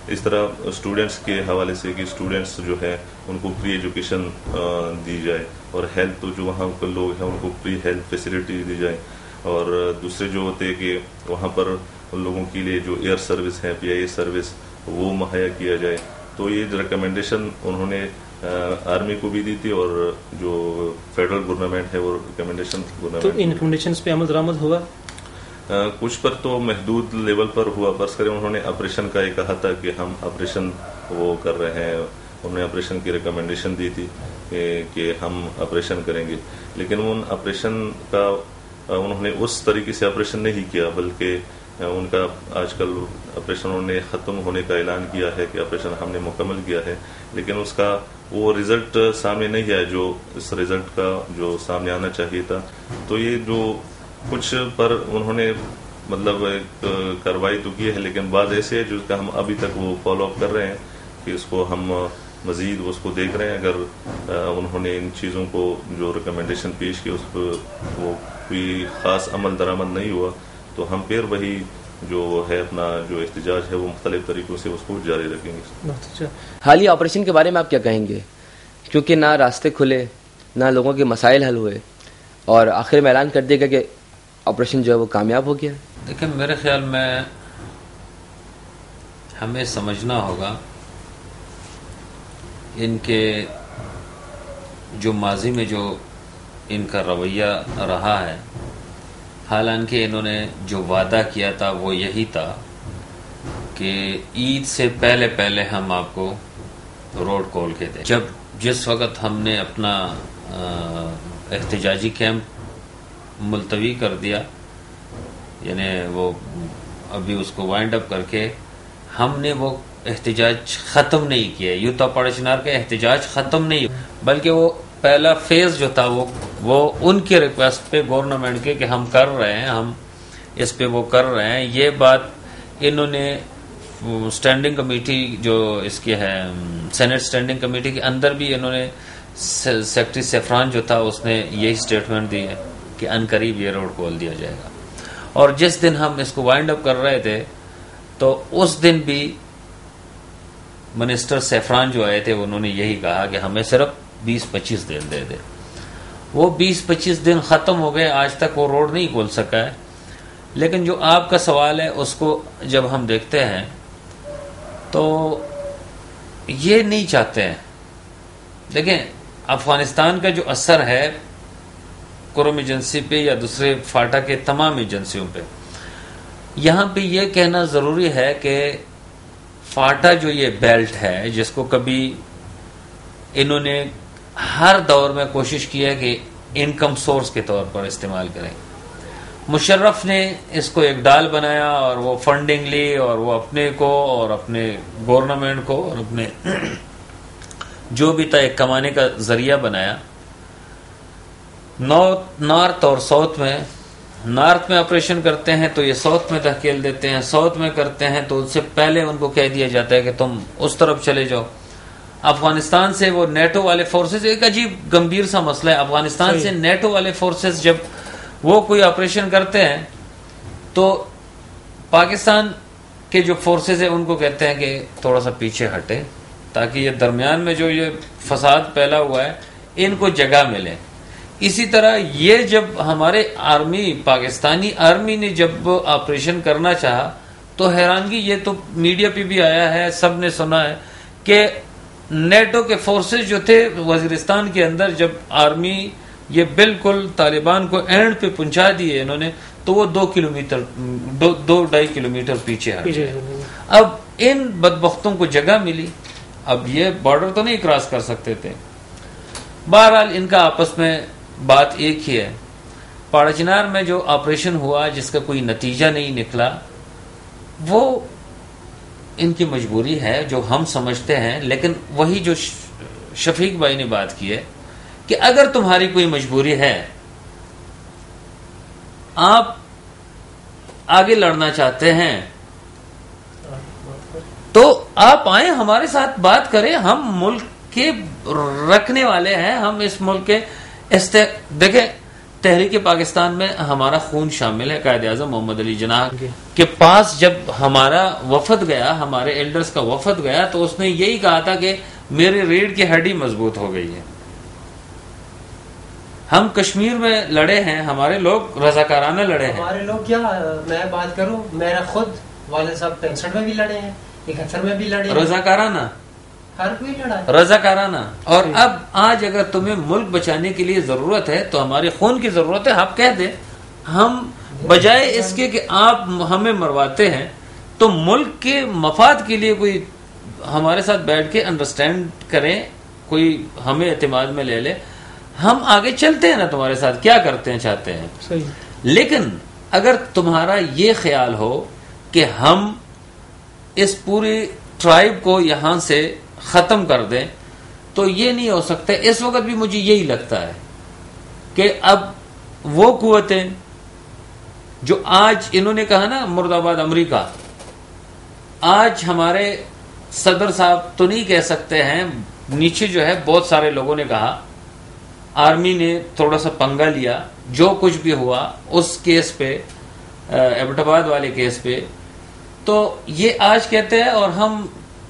اس طرح اسٹوڈنٹس کے حوالے سے کہ اسٹوڈنٹس جو ہے ان کو پری ایجوکیشن دی جائے، اور ہیلتھ جو وہاں کے لوگ ہیں ان کو پری ہیلتھ فیسلٹی دی جائے، اور دوسرے جو ہوتے کہ وہاں پر ان لوگوں کے لیے جو ایئر سروس ہے PIA سروس وہ مہیا کیا جائے۔ تو یہ ریکمنڈیشن انہوں نے آرمی کو بھی دی تھی، اور جو فیڈرل گورنمنٹ ہے وہ ریکمنڈیشن تو ان ریکمنڈیشنز پہ عمل درآمد ہوا؟ کچھ پر تو محدود لیول پر ہوا، فرض کریں انہوں نے آپریشن کا یہ کہا تھا کہ ہم آپریشن وہ کر رہے ہیں، انہوں نے آپریشن کی ریکمنڈیشن دی تھی کہ ہم آپریشن کریں گے، لیکن ان آپریشن کا انہوں نے اس طریقے سے آپریشن نہیں کیا، بلکہ ان کا آج کل آپریشن انہوں نے ختم ہونے کا اعلان کیا ہے کہ آپریشن ہم نے مکمل کیا ہے، لیکن اس کا وہ رزلٹ سامنے نہیں آیا جو اس رزلٹ کا جو سامنے آنا چاہیے تھا۔ تو یہ جو کچھ پر انہوں نے مطلب ایک کارروائی تو کی ہے، لیکن بعض ایسے ہے جس کا ہم ابھی تک وہ فالو اپ کر رہے ہیں کہ اس کو ہم مزید اس کو دیکھ رہے ہیں۔ اگر انہوں نے ان چیزوں کو جو ریکمنڈیشن پیش کی اس پہ وہ کوئی خاص عمل درآمد نہیں ہوا تو ہم پھر وہی جو ہے اپنا جو احتجاج ہے وہ مختلف طریقوں سے اس کو جاری رکھیں گے۔ حالیہ آپریشن کے بارے میں آپ کیا کہیں گے؟ کیونکہ نہ راستے کھلے، نہ لوگوں کے مسائل حل ہوئے، اور آخر میں اعلان کر دیا گیا کہ آپریشن جو ہے وہ کامیاب ہو گیا۔ دیکھیں میرے خیال میں ہمیں سمجھنا ہوگا ان کے جو ماضی میں جو ان کا رویہ رہا ہے، حالانکہ انہوں نے جو وعدہ کیا تھا وہ یہی تھا کہ عید سے پہلے ہم آپ کو روڈ کھول کے دے. جس وقت ہم نے اپنا احتجاجی کیمپ ملتوی کر دیا، یعنی وہ ابھی اس کو وائنڈ اپ کر کے، ہم نے وہ احتجاج ختم نہیں کیا. یوتھ آف پاڑا چنار کا احتجاج ختم نہیں، بلکہ وہ پہلا فیز جو تھا وہ ان کی ریکویسٹ پہ گورنمنٹ کے کہ ہم کر رہے ہیں، ہم اس پہ وہ کر رہے ہیں. یہ بات انہوں نے اسٹینڈنگ کمیٹی جو اس کی ہے سینٹ اسٹینڈنگ کمیٹی کے اندر بھی انہوں نے، سیکرٹری سیفران جو تھا اس نے یہی اسٹیٹمنٹ دی ہے کہ ان قریب یہ روڈ کھول دیا جائے گا. اور جس دن ہم اس کو وائنڈ اپ کر رہے تھے تو اس دن بھی منسٹر سیفران جو آئے تھے انہوں نے یہی کہا کہ ہمیں صرف 20-25 دن دے دے. وہ 20-25 دن ختم ہو گئے، آج تک وہ روڈ نہیں کھول سکا ہے. لیکن جو آپ کا سوال ہے اس کو جب ہم دیکھتے ہیں تو یہ نہیں چاہتے ہیں. دیکھیں افغانستان کا جو اثر ہے کرم ایجنسی پہ یا دوسرے فاٹا کے تمام ایجنسیوں پہ، یہاں پہ یہ کہنا ضروری ہے کہ فاٹا جو یہ بیلٹ ہے جس کو کبھی انہوں نے ہر دور میں کوشش کی ہے کہ انکم سورس کے طور پر استعمال کریں. مشرف نے اس کو ایک ڈال بنایا اور وہ فنڈنگ لی اور وہ اپنے کو اور اپنے گورنمنٹ کو اور اپنے جو بھی تھا ایک کمانے کا ذریعہ بنایا. نارتھ اور ساؤتھ میں، نارتھ میں آپریشن کرتے ہیں تو یہ ساؤتھ میں دھکیل دیتے ہیں، ساؤتھ میں کرتے ہیں تو اس سے پہلے ان کو کہہ دیا جاتا ہے کہ تم اس طرف چلے جاؤ. افغانستان سے وہ نیٹو والے فورسز، ایک عجیب گمبھیر سا مسئلہ ہے، افغانستان سے نیٹو والے فورسز جب وہ کوئی آپریشن کرتے ہیں تو پاکستان کے جو فورسز ہیں ان کو کہتے ہیں کہ تھوڑا سا پیچھے ہٹے تاکہ یہ درمیان میں جو یہ فساد پھیلا ہوا ہے ان کو جگہ ملے. اسی طرح یہ جب ہمارے آرمی، پاکستانی آرمی نے جب آپریشن کرنا چاہا تو حیرانگی، یہ تو میڈیا پہ بھی آیا ہے، سب نے سنا ہے کہ نیٹو کے فورسز جو تھے وزیرستان کے اندر، جب آرمی یہ بالکل طالبان کو اینڈ پہ پہنچا دیے انہوں نے، تو وہ 2.5 کلومیٹر پیچھے ہٹ گئے. اب ان بدبختوں کو جگہ ملی، اب یہ بارڈر تو نہیں کراس کر سکتے تھے. بہرحال ان کا آپس میں بات ایک ہی ہے. پاڑا چنار میں جو آپریشن ہوا جس کا کوئی نتیجہ نہیں نکلا، وہ ان کی مجبوری ہے جو ہم سمجھتے ہیں. لیکن وہی جو شفیق بھائی نے بات کی ہے کہ اگر تمہاری کوئی مجبوری ہے، آپ آگے لڑنا چاہتے ہیں تو آپ آئیں ہمارے ساتھ بات کریں. ہم ملک کے رکھنے والے ہیں، ہم اس ملک کے دیکھیں تحریک پاکستان میں ہمارا خون شامل ہے. قائد اعظم محمد علی جناح کے پاس جب ہمارا وفد گیا، ہمارے ایلڈرز کا وفد گیا، تو اس نے یہی کہا تھا کہ میری ریڑھ کی ہڈی مضبوط ہو گئی ہے. ہم کشمیر میں لڑے ہیں، ہمارے لوگ رضاکارانہ لڑے ہیں. ہمارے لوگ کیا، میں بات کروں، میرا خود والد صاحب 65 میں بھی لڑے ہیں، 71 میں بھی لڑے ہیں، رضاکارانہ، ہر کوئی لڑا، رضاکارانہ. اور اب آج اگر تمہیں ملک بچانے کے لیے ضرورت ہے تو ہمارے خون کی ضرورت ہے، آپ کہہ دیں. ہم بجائے اس کے کہ آپ ہمیں مرواتے ہیں تو ملک کے مفاد کے لیے کوئی ہمارے ساتھ بیٹھ کے انڈرسٹینڈ کریں، کوئی ہمیں اعتماد میں لے لے. ہم آگے چلتے ہیں نا تمہارے ساتھ، کیا کرتے ہیں چاہتے ہیں. صحیح. لیکن اگر تمہارا یہ خیال ہو کہ ہم اس پوری ٹرائب کو یہاں سے ختم کر دیں تو یہ نہیں ہو سکتا. اس وقت بھی مجھے یہی لگتا ہے کہ اب وہ قوتیں جو آج انہوں نے کہا نا مرد آباد امریکہ، آج ہمارے صدر صاحب تو نہیں کہہ سکتے ہیں، نیچے جو ہے بہت سارے لوگوں نے کہا آرمی نے تھوڑا سا پنگا لیا، جو کچھ بھی ہوا اس کیس پہ، ایبٹ آباد والے کیس پہ. تو یہ آج کہتے ہیں اور ہم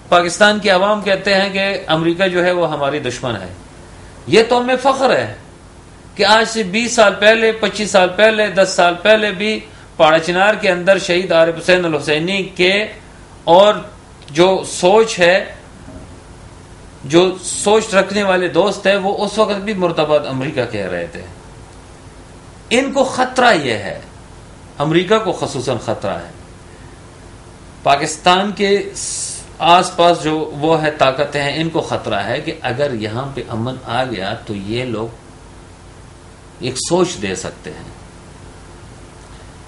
پاکستان کی عوام کہتے ہیں کہ امریکہ جو ہے وہ ہماری دشمن ہے. یہ تو ہمیں فخر ہے کہ آج سے 20 سال پہلے، 25 سال پہلے، 10 سال پہلے بھی پاڑا چنار کے اندر شہید عارف حسین الحسینی کے اور جو سوچ ہے، جو سوچ رکھنے والے دوست ہیں، وہ اس وقت بھی مرتبہ امریکہ کہہ رہے تھے. ان کو خطرہ یہ ہے، امریکہ کو خصوصاً خطرہ ہے. پاکستان کے آس پاس جو وہ ہے طاقتیں ہیں، ان کو خطرہ ہے کہ اگر یہاں پہ امن آ گیا تو یہ لوگ ایک سوچ دے سکتے ہیں.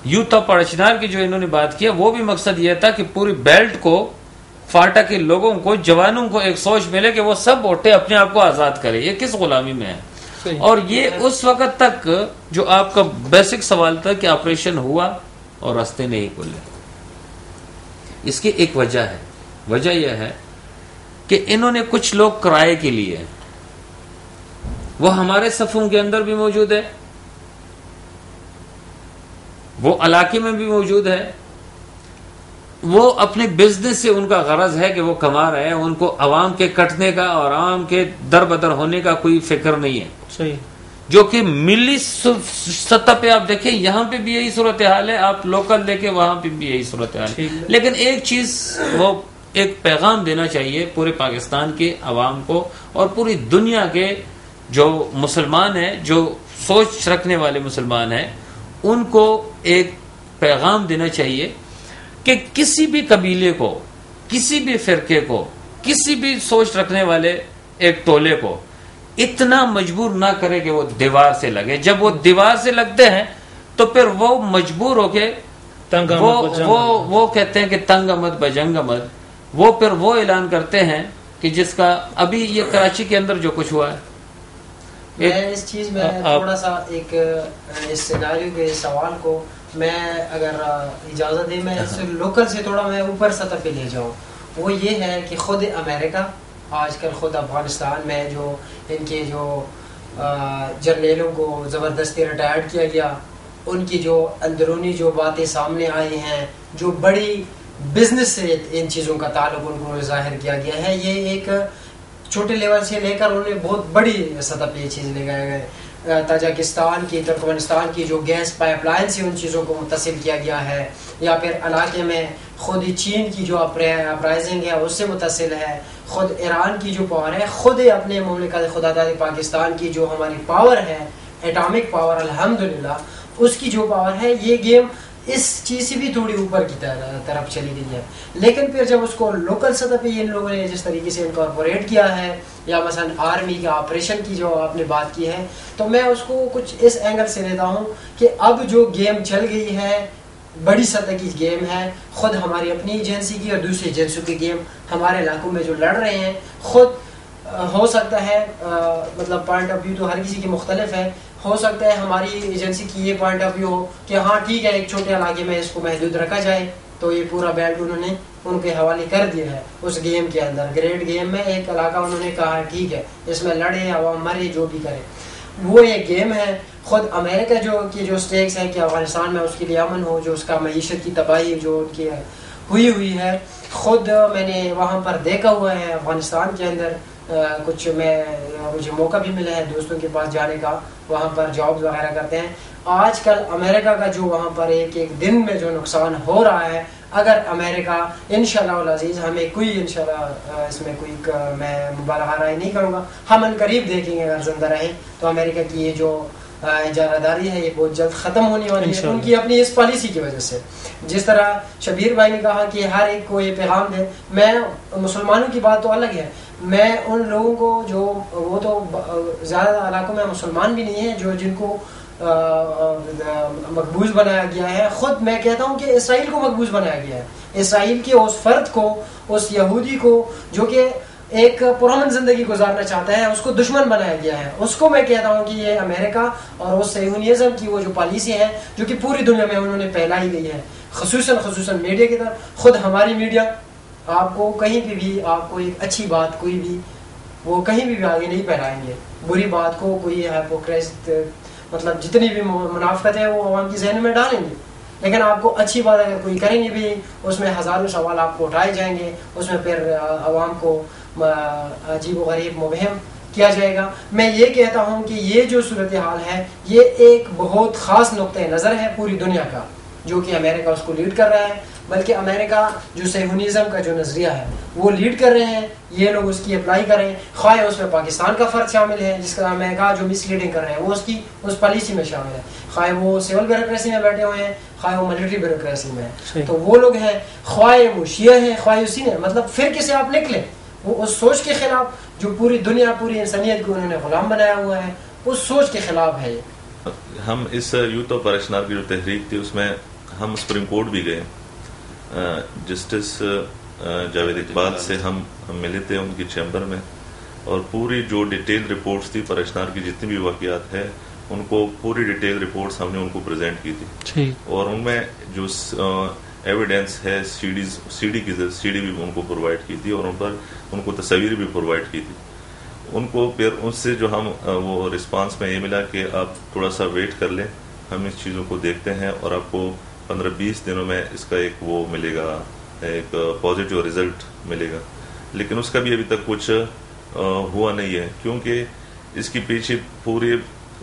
یوتا پارچنار کی جو انہوں نے بات کی وہ بھی مقصد یہ تھا کہ پوری بیلٹ کو، فاٹا کے لوگوں کو، جوانوں کو ایک سوچ ملے کہ وہ سب ووٹیں اپنے آپ کو آزاد کرے. یہ کس غلامی میں ہے؟ اور یہ اس وقت تک جو آپ کا بیسک سوال تھا کہ آپریشن ہوا اور راستے نہیں کھلے. اس کی ایک وجہ ہے، وجہ یہ ہے کہ انہوں نے کچھ لوگ کرائے کے لیے، وہ ہمارے صفوں کے اندر بھی موجود ہے، وہ علاقے میں بھی موجود ہے، وہ اپنے بزنس سے ان کا غرض ہے کہ وہ کما رہے ہیں، ان کو عوام کے کٹنے کا اور عوام کے در بدر ہونے کا کوئی فکر نہیں ہے. صحیح. جو کہ ملی سطح پہ آپ دیکھیں یہاں پہ بھی یہی صورتحال ہے، آپ لوکل دیکھیں وہاں پہ بھی یہی صورتحال ہے. لیکن ایک چیز وہ ایک پیغام دینا چاہیے پورے پاکستان کے عوام کو اور پوری دنیا کے جو مسلمان ہیں، جو سوچ رکھنے والے مسلمان ہیں، ان کو ایک پیغام دینا چاہیے کہ کسی بھی قبیلے کو، کسی بھی فرقے کو، کسی بھی سوچ رکھنے والے ایک ٹولے کو اتنا مجبور نہ کرے کہ وہ دیوار سے لگے. جب وہ دیوار سے لگتے ہیں تو پھر وہ مجبور ہو کے وہ کہتے ہیں کہ تنگ آمد بجنگ آمد. وہ پھر وہ اعلان کرتے ہیں کہ جس کا ابھی یہ کراچی کے اندر جو کچھ ہوا ہے. میں اس چیز میں تھوڑا سا ایک اس سیناریو کے سوال کو میں اگر اجازت دیں میں اس لوکل سے تھوڑا میں اوپر سطح پہ لے جاؤں. وہ یہ ہے کہ خود امریکہ آج کل خود افغانستان میں جو ان کے جو جرنیلوں کو زبردستی ریٹائرڈ کیا گیا، ان کی جو اندرونی جو باتیں سامنے آئی ہیں، جو بڑی بزنس سے ان چیزوں کا تعلق ان کو ظاہر کیا گیا ہے، یہ ایک چھوٹے لیول سے لے کر انہوں نے بہت بڑی سطح پہ یہ چیز لے گئے. تاجکستان کی، ترکمنستان کی جو گیس پائپ لائن سے ان چیزوں کو متصل کیا گیا ہے، یا پھر علاقے میں خود چین کی جو اپرائزنگ ہے اس سے متصل ہے، خود ایران کی جو پاور ہے، خود اپنے مملکت خدا داد پاکستان کی جو ہماری پاور ہے، ایٹامک پاور الحمدللہ، اس کی جو پاور ہے، یہ گیم اس چیز سے بھی تھوڑی اوپر کی طرف چلی گئی ہے. لیکن پھر جب اس کو لوکل سطح پہ ان لوگوں نے جس طریقے سے انکارپوریٹ کیا ہے، یا مثلا آرمی کا آپریشن کی جو آپ نے بات کی ہے، تو میں اس کو کچھ اس اینگل سے لیتا ہوں کہ اب جو گیم چل گئی ہے بڑی سطح کی گیم ہے، خود ہماری اپنی ایجنسی کی اور دوسری ایجنسیوں کی گیم ہمارے علاقوں میں جو لڑ رہے ہیں. خود ہو سکتا ہے مطلب پوائنٹ آف ویو تو ہر کسی کی مختلف ہے، ہو سکتا ہے ہماری ایجنسی کی یہ پوائنٹ آف ویو ہو کہ ہاں ٹھیک ہے ایک چھوٹے علاقے میں اس کو محدود رکھا جائے، تو یہ پورا بیلٹ انہوں نے ان کے حوالے کر دیا ہے. اس گیم کے اندر گریٹ گیم میں ایک علاقہ انہوں نے کہا ہے ٹھیک ہے اس میں لڑے عوام مرے جو بھی کرے، وہ ایک گیم ہے. خود امریکہ جو کی جو سٹیکس ہے کہ افغانستان میں اس کے لیے امن ہو، جو اس کا معیشت کی تباہی جو ان کی ہوئی ہے، خود میں نے وہاں پر دیکھا ہوا ہے. افغانستان کے اندر کچھ مجھے موقع بھی ملا ہے دوستوں کے پاس جانے کا، وہاں پر جابز وغیرہ کرتے ہیں. آج کل امریکہ کا جو وہاں پر ایک دن میں جو نقصان ہو رہا ہے، اگر امریکہ انشاءاللہ العزیز ہمیں کوئی انشاءاللہ اس میں کوئی میں مبالغہ رائے نہیں کروں گا، ہم ان قریب دیکھیں گے اگر زندہ رہیں تو امریکہ کی یہ جو اجارہ داری ہے یہ بہت جلد ختم ہونے والی ہے ان کی اپنی اس پالیسی کی وجہ سے. جس طرح شبیر بھائی نے کہا کہ ہر ایک کو یہ پیغام دے، میں مسلمانوں کی بات تو الگ ہے، میں ان لوگوں کو جو وہ تو زیادہ علاقوں میں مسلمان بھی نہیں ہیں جو جن کو مقبوض بنایا گیا ہے. خود میں کہتا ہوں کہ اسرائیل کو مقبوض بنایا گیا ہے، اسرائیل کے اس فرد کو، اس یہودی کو جو کہ ایک پرامن زندگی گزارنا چاہتا ہے، اس کو دشمن بنایا گیا ہے. اس کو میں کہتا ہوں کہ یہ امریکہ اور اس صہیونیزم کی وہ جو پالیسی ہے جو کہ پوری دنیا میں انہوں نے پھیلائی گئی ہے، خصوصاً میڈیا کی طرف. خود ہماری میڈیا آپ کو کہیں پہ بھی آپ کو ایک اچھی بات کوئی بھی وہ کہیں بھی آگے نہیں پھیلائیں گے، بری بات کو کوئی ہائپوکریٹ مطلب جتنی بھی منافقت ہے وہ عوام کی ذہن میں ڈالیں گے. لیکن آپ کو اچھی بات اگر کوئی کریں گے بھی اس میں ہزاروں سوال آپ کو اٹھائے جائیں گے، اس میں پھر عوام کو عجیب و غریب مبہم کیا جائے گا. میں یہ کہتا ہوں کہ یہ جو صورتحال ہے یہ ایک بہت خاص نقطۂ نظر ہے پوری دنیا کا، جو کہ امریکہ اس کو لیڈ کر رہا ہے. بلکہ امریکہ جو صہیونیزم کا جو نظریہ ہے وہ لیڈ کر رہے ہیں, یہ لوگ اس کی اپلائی کر رہے ہیں, خواہ اس میں پاکستان کا فرق شامل ہے جس کا میں نے کہا جو مس لیڈنگ کر رہے ہیں وہ اس پالیسی میں شامل ہے, خواہ وہ سول بیوروکریسی میں بیٹھے ہوئے ہیں, خواہ وہ ملٹری بیوروکریسی میں ہے, تو وہ لوگ ہیں, خواہ وہ شیعہ ہیں, خواہ اسی نے مطلب فرقے سے آپ نکلیں, وہ اس سوچ کے خلاف جو پوری دنیا پوری انسانیت کو انہوں نے غلام بنایا ہوا ہے اس سوچ کے خلاف ہے. ہم اس یوتھ آف کی جو تحریک تھی اس میں ہم سپریم کورٹ بھی گئے, جسٹس جاوید اقبال سے ہم ملے تھے ان کی چیمبر میں, اور پوری جو ڈیٹیل رپورٹس تھی پرشنار کی جتنی بھی واقعات ہے ان کو پوری ڈیٹیل رپورٹس ہم نے ان کو پریزنٹ کی تھی, اور ان میں جو ایویڈینس ہے سی ڈی بھی ان کو پرووائڈ کی تھی, اور ان پر ان کو تصویر بھی پرووائڈ کی تھی. ان کو پھر ان سے جو ہم وہ رسپانس میں یہ ملا کہ آپ تھوڑا سا ویٹ کر لیں, ہم اس چیزوں کو دیکھتے ہیں اور آپ کو 15-20 دنوں میں اس کا ایک وہ ملے گا, ایک پازیٹیو رزلٹ ملے گا. لیکن اس کا بھی ابھی تک کچھ ہوا نہیں ہے, کیونکہ اس کی پیچھے پوری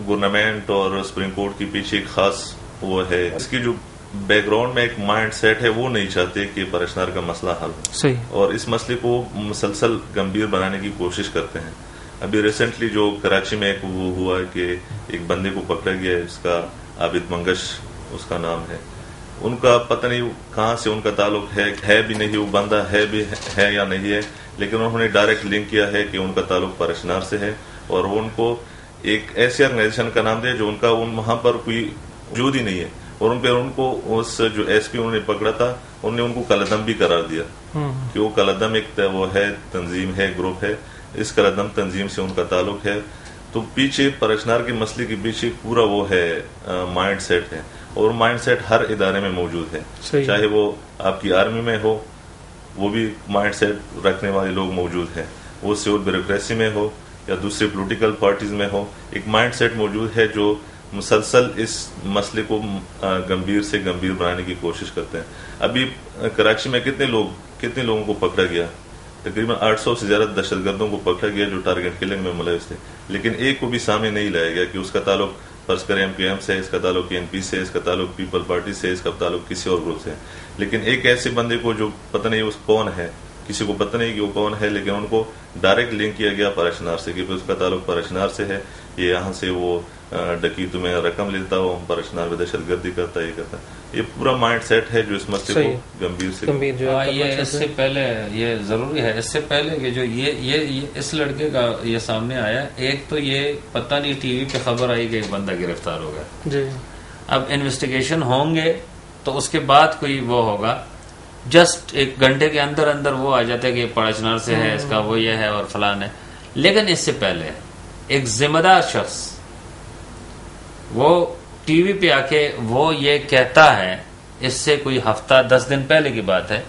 گورنمنٹ اور سپریم کورٹ کی پیچھے ایک خاص وہ ہے, اس کی جو بیک گراؤنڈ میں ایک مائنڈ سیٹ ہے, وہ نہیں چاہتے کہ پرشنار کا مسئلہ حل ہو, اور اس مسئلے کو مسلسل گمبھیر بنانے کی کوشش کرتے ہیں. ابھی ریسنٹلی جو کراچی میں ایک وہ ہوا ہے کہ ایک بندے کو پکڑا گیا ہے, اس کا عابد منگش اس کا نام ہے, ان کا پتہ نہیں کہاں سے ان کا تعلق ہے بھی نہیں, وہ بندہ ہے یا نہیں ہے, لیکن انہوں نے ڈائریکٹ لنک کیا ہے کہ ان کا تعلق پرشنار سے ہے, اور وہ ان کو ایک ایسی آرگنائزیشن کا نام دیا جو ان کا وہاں پر کوئی وجود ہی نہیں ہے, اور ان کو اس جو ایس پی انہوں نے پکڑا تھا انہوں نے ان کو کلعدم بھی قرار دیا کہ وہ کلعدم ایک وہ ہے, تنظیم ہے, گروپ ہے, اس کلعدم تنظیم سے ان کا تعلق ہے. تو پیچھے پرشنار کے مسئلے کے پیچھے پورا وہ ہے مائنڈ سیٹ ہے, اور مائنڈ سیٹ ہر ادارے میں موجود ہے, چاہے وہ آپ کی آرمی میں ہو وہ بھی مائنڈ سیٹ رکھنے والے لوگ موجود ہیں, وہ سول بیوروکریسی میں ہو یا دوسرے پولیٹیکل پارٹیز میں ہو, ایک مائنڈ سیٹ موجود ہے جو مسلسل اس مسئلے کو گمبھیر سے گمبھیر بنانے کی کوشش کرتے ہیں. ابھی کراچی میں کتنے لوگوں کو پکڑا گیا, تقریباً 800 سے زیادہ دہشت گردوں کو پکڑا گیا جو ٹارگٹ کلنگ میں ملوث تھے, لیکن ایک کو بھی سامنے نہیں لایا گیا کہ اس کا تعلق فرض کریں MPM سے, اس کا تعلق PNP سے, اس کا تعلق پیپل پارٹی سے, اس کا تعلق کسی اور گروپ سے. لیکن ایک ایسے بندے کو جو پتہ نہیں اس کون ہے, کسی کو پتہ نہیں کہ وہ کون ہے, لیکن ان کو ڈائریکٹ لنک کیا گیا پرشنار سے کہ اس کا تعلق پرشنار سے ہے, یہ یہاں سے وہ ڈکیتوں میں رقم لیتا ہو, پرشنار میں دہشت گردی کرتا ہے, یہ کرتا ہے. یہ پورا مائنڈ سیٹ ہے جو اس مسئلے کو گمبھیر سے یہ اس سے پہلے یہ ضروری ہے, اس سے پہلے کہ جو یہ اس لڑکے کا یہ سامنے آیا, ایک تو یہ پتہ نہیں ٹی وی پہ خبر آئی کہ ایک بندہ گرفتار ہو گیا, اب انویسٹیگیشن ہوں گے تو اس کے بعد کوئی وہ ہوگا, جسٹ ایک گھنٹے کے اندر اندر وہ آ جاتا ہے کہ پاڑچنار سے ہے, اس کا وہ یہ ہے اور فلان ہے. لیکن اس سے پہلے ایک ذمہ دار شخص وہ ٹی وی پہ آ کے وہ یہ کہتا ہے, اس سے کوئی ہفتہ 10 دن پہلے کی بات ہے,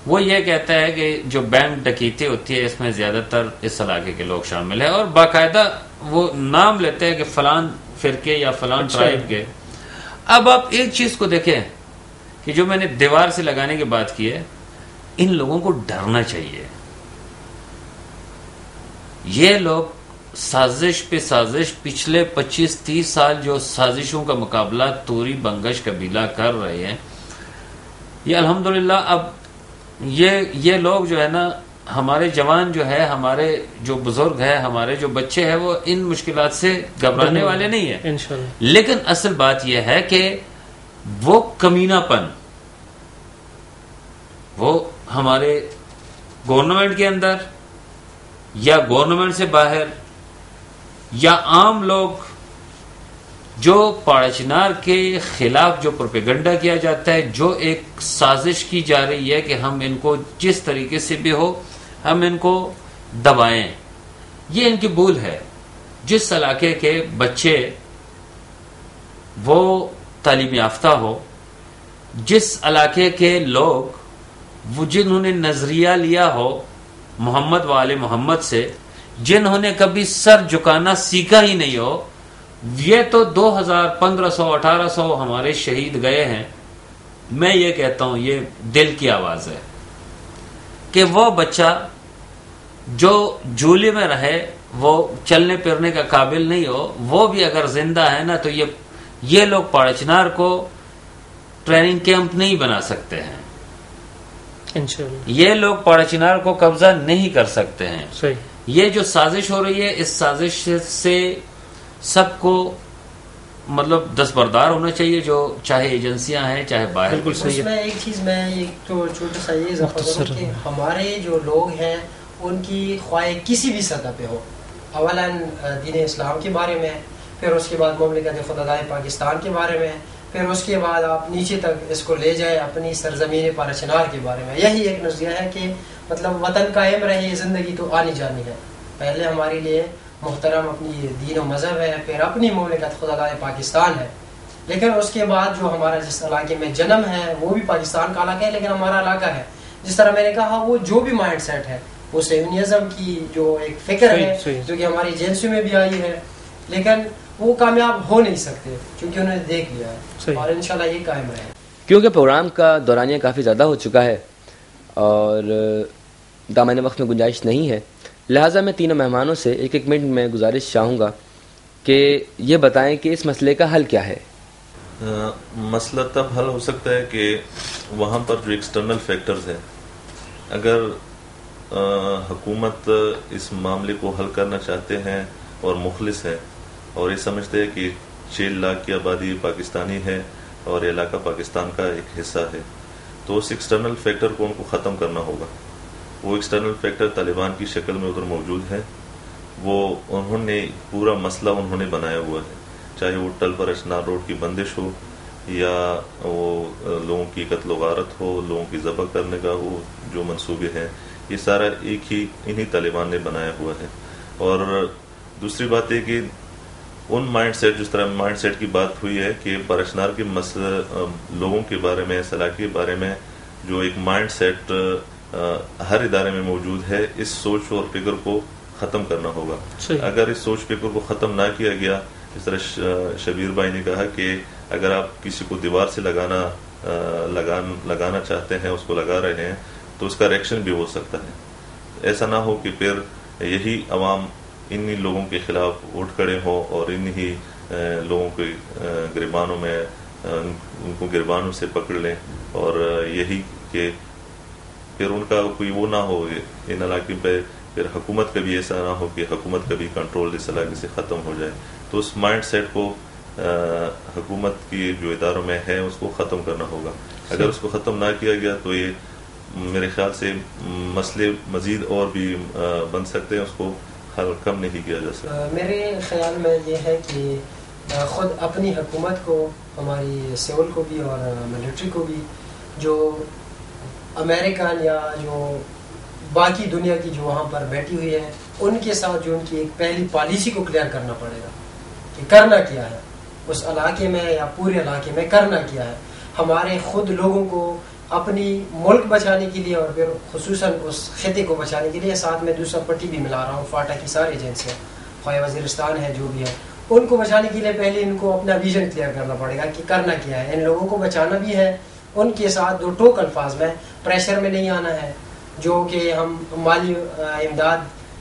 وہ یہ کہتا ہے کہ جو بینک ڈکیتی ہوتی ہے اس میں زیادہ تر اس علاقے کے لوگ شامل ہیں, اور باقاعدہ وہ نام لیتے ہیں کہ فلان فرقے یا فلان ٹرائب کے. اب آپ ایک چیز کو دیکھیں کہ جو میں نے دیوار سے لگانے کی بات کی ہے, ان لوگوں کو ڈرنا چاہیے. یہ لوگ سازش پہ سازش پچھلے 25-30 سال جو سازشوں کا مقابلہ توری بنگش قبیلہ کر رہے ہیں, یہ الحمدللہ اب یہ لوگ جو ہے نا, ہمارے جوان جو ہے, ہمارے جو بزرگ ہے, ہمارے جو بچے ہیں, وہ ان مشکلات سے گھبرانے والے نہیں ہیں انشاءاللہ. لیکن اصل بات یہ ہے کہ وہ کمینہ پن وہ ہمارے گورنمنٹ کے اندر یا گورنمنٹ سے باہر یا عام لوگ جو پاڑچنار کے خلاف جو پروپیگنڈا کیا جاتا ہے, جو ایک سازش کی جا رہی ہے کہ ہم ان کو جس طریقے سے بھی ہو ہم ان کو دبائیں, یہ ان کی بھول ہے. جس علاقے کے بچے وہ تعلیم یافتہ ہو, جس علاقے کے لوگ وہ جنہوں نے نظریہ لیا ہو محمد والے محمد سے, جنہوں نے کبھی سر جھکانا سیکھا ہی نہیں ہو, یہ تو 2000 1500 1800 ہمارے شہید گئے ہیں. میں یہ کہتا ہوں یہ دل کی آواز ہے کہ وہ بچہ جو جھولے میں رہے, وہ چلنے پھرنے کا قابل نہیں ہو, وہ بھی اگر زندہ ہے نا, تو یہ لوگ پاڑچنار کو ٹریننگ کیمپ نہیں بنا سکتے ہیں. انشاءاللہ یہ لوگ پاڑا چنار کو قبضہ نہیں کر سکتے ہیں. صحیح. یہ جو سازش ہو رہی ہے اس سازش سے سب کو مطلب دستبردار ہونا چاہیے، جو چاہے ایجنسیاں ہیں چاہے باہر. بالکل اس صحیح ہے. میں ایک چیز میں ایک تو چھوٹا سا یہ اضافہ کروں کہ ہمارے جو لوگ ہیں ان کی خواہی کسی بھی سطح پہ ہو، اولاً دین اسلام کے بارے میں، پھر اس کے بعد مملکت خداداد پاکستان کے بارے میں، پھر اس کے بعد آپ نیچے تک اس کو لے جائیں اپنی سرزمین پارا چنار کے بارے میں. یہی ایک نظریہ ہے کہ مطلب وطن قائم رہے، زندگی تو آنی جانی ہے. پہلے ہمارے لیے محترم اپنی دین و مذہب ہے، پھر اپنی مملکت خداداد پاکستان ہے. لیکن اس کے بعد جو ہمارا جس علاقے میں جنم ہے وہ بھی پاکستان کا علاقہ ہے، لیکن ہمارا علاقہ ہے. جس طرح میں نے کہا وہ جو بھی مائنڈ سیٹ ہے وہ صہیونیزم کی جو ایک فکر ہے جو کہ ہماری ایجنسیوں میں بھی آئی ہے، لیکن وہ کامیاب ہو نہیں سکتے کیونکہ انہوں نے دیکھ لیا ہے، اور انشاءاللہ یہ قائم رہے. کیونکہ پروگرام کا دورانیہ کافی زیادہ ہو چکا ہے اور دامن وقت میں گنجائش نہیں ہے، لہٰذا میں تینوں مہمانوں سے ایک ایک منٹ میں گزارش چاہوں گا کہ یہ بتائیں کہ اس مسئلے کا حل کیا ہے. مسئلہ تب حل ہو سکتا ہے کہ وہاں پر جو ایکسٹرنل فیکٹرز ہیں، اگر حکومت اس معاملے کو حل کرنا چاہتے ہیں اور مخلص ہیں اور یہ سمجھتے ہیں کہ 6 لاکھ کی آبادی پاکستانی ہے اور یہ علاقہ پاکستان کا ایک حصہ ہے، تو اس ایکسٹرنل فیکٹر کو ان کو ختم کرنا ہوگا. وہ ایکسٹرنل فیکٹر طالبان کی شکل میں ادھر موجود ہے. وہ انہوں نے پورا مسئلہ انہوں نے بنایا ہوا ہے، چاہے وہ ٹل پارا چنار روڈ کی بندش ہو یا وہ لوگوں کی قتل و غارت ہو، لوگوں کی ذبح کرنے کا وہ جو منصوبے ہیں، یہ سارا ایک ہی انہی طالبان نے بنایا ہوا ہے. اور دوسری بات یہ کہ ان مائنڈ سیٹ، جس طرح مائنڈ سیٹ کی بات ہوئی ہے کہ پارا چنار کے لوگوں کے بارے میں، اس علاقے کے بارے میں جو ایک مائنڈ سیٹ ہر ادارے میں موجود ہے، اس سوچ اور فکر کو ختم کرنا ہوگا. اگر اس سوچ فکر کو ختم نہ کیا گیا، جس طرح شبیر بھائی نے کہا کہ اگر آپ کسی کو دیوار سے لگانا چاہتے ہیں، اس کو لگا رہے ہیں، تو اس کا ریئیکشن بھی ہو سکتا ہے. ایسا نہ ہو کہ پھر یہی عوام انہی لوگوں کے خلاف اٹھ کھڑے ہوں اور انہی لوگوں کے گریبانوں میں ان کو گریبانوں سے پکڑ لیں، اور یہی کہ پھر ان کا کوئی وہ نہ ہو ان علاقے پہ، پھر حکومت کا بھی ایسا نہ ہو کہ حکومت کا بھی کنٹرول اس علاقے سے ختم ہو جائے. تو اس مائنڈ سیٹ کو حکومت کی جو اداروں میں ہے اس کو ختم کرنا ہوگا. اگر اس کو ختم نہ کیا گیا تو یہ میرے خیال سے مسئلے مزید اور بھی بن سکتے ہیں، اس کو حل کم نہیں کیا جا سکتا. میرے خیال میں یہ ہے کہ خود اپنی حکومت کو، ہماری سول کو بھی اور ملٹری کو بھی، جو امریکن یا جو باقی دنیا کی جو وہاں پر بیٹھی ہوئی ہے، ان کے ساتھ جو ان کی ایک پہلی پالیسی کو کلیئر کرنا پڑے گا کہ کرنا کیا ہے اس علاقے میں یا پورے علاقے میں، کرنا کیا ہے. ہمارے خود لوگوں کو اپنی ملک بچانے کے لیے اور پھر خصوصاً اس خطے کو بچانے کے لیے، ساتھ میں دوسرا پٹی بھی ملا رہا ہوں، فاٹا کی ساری ایجنسیاں، خواہ وزیرستان ہے جو بھی ہے، ان کو بچانے کے لیے پہلے ان کو اپنا ویژن کلیئر کرنا پڑے گا کہ کرنا کیا ہے. ان لوگوں کو بچانا بھی ہے، ان کے ساتھ دو ٹوک الفاظ میں پریشر میں نہیں آنا ہے جو کہ ہم مالی امداد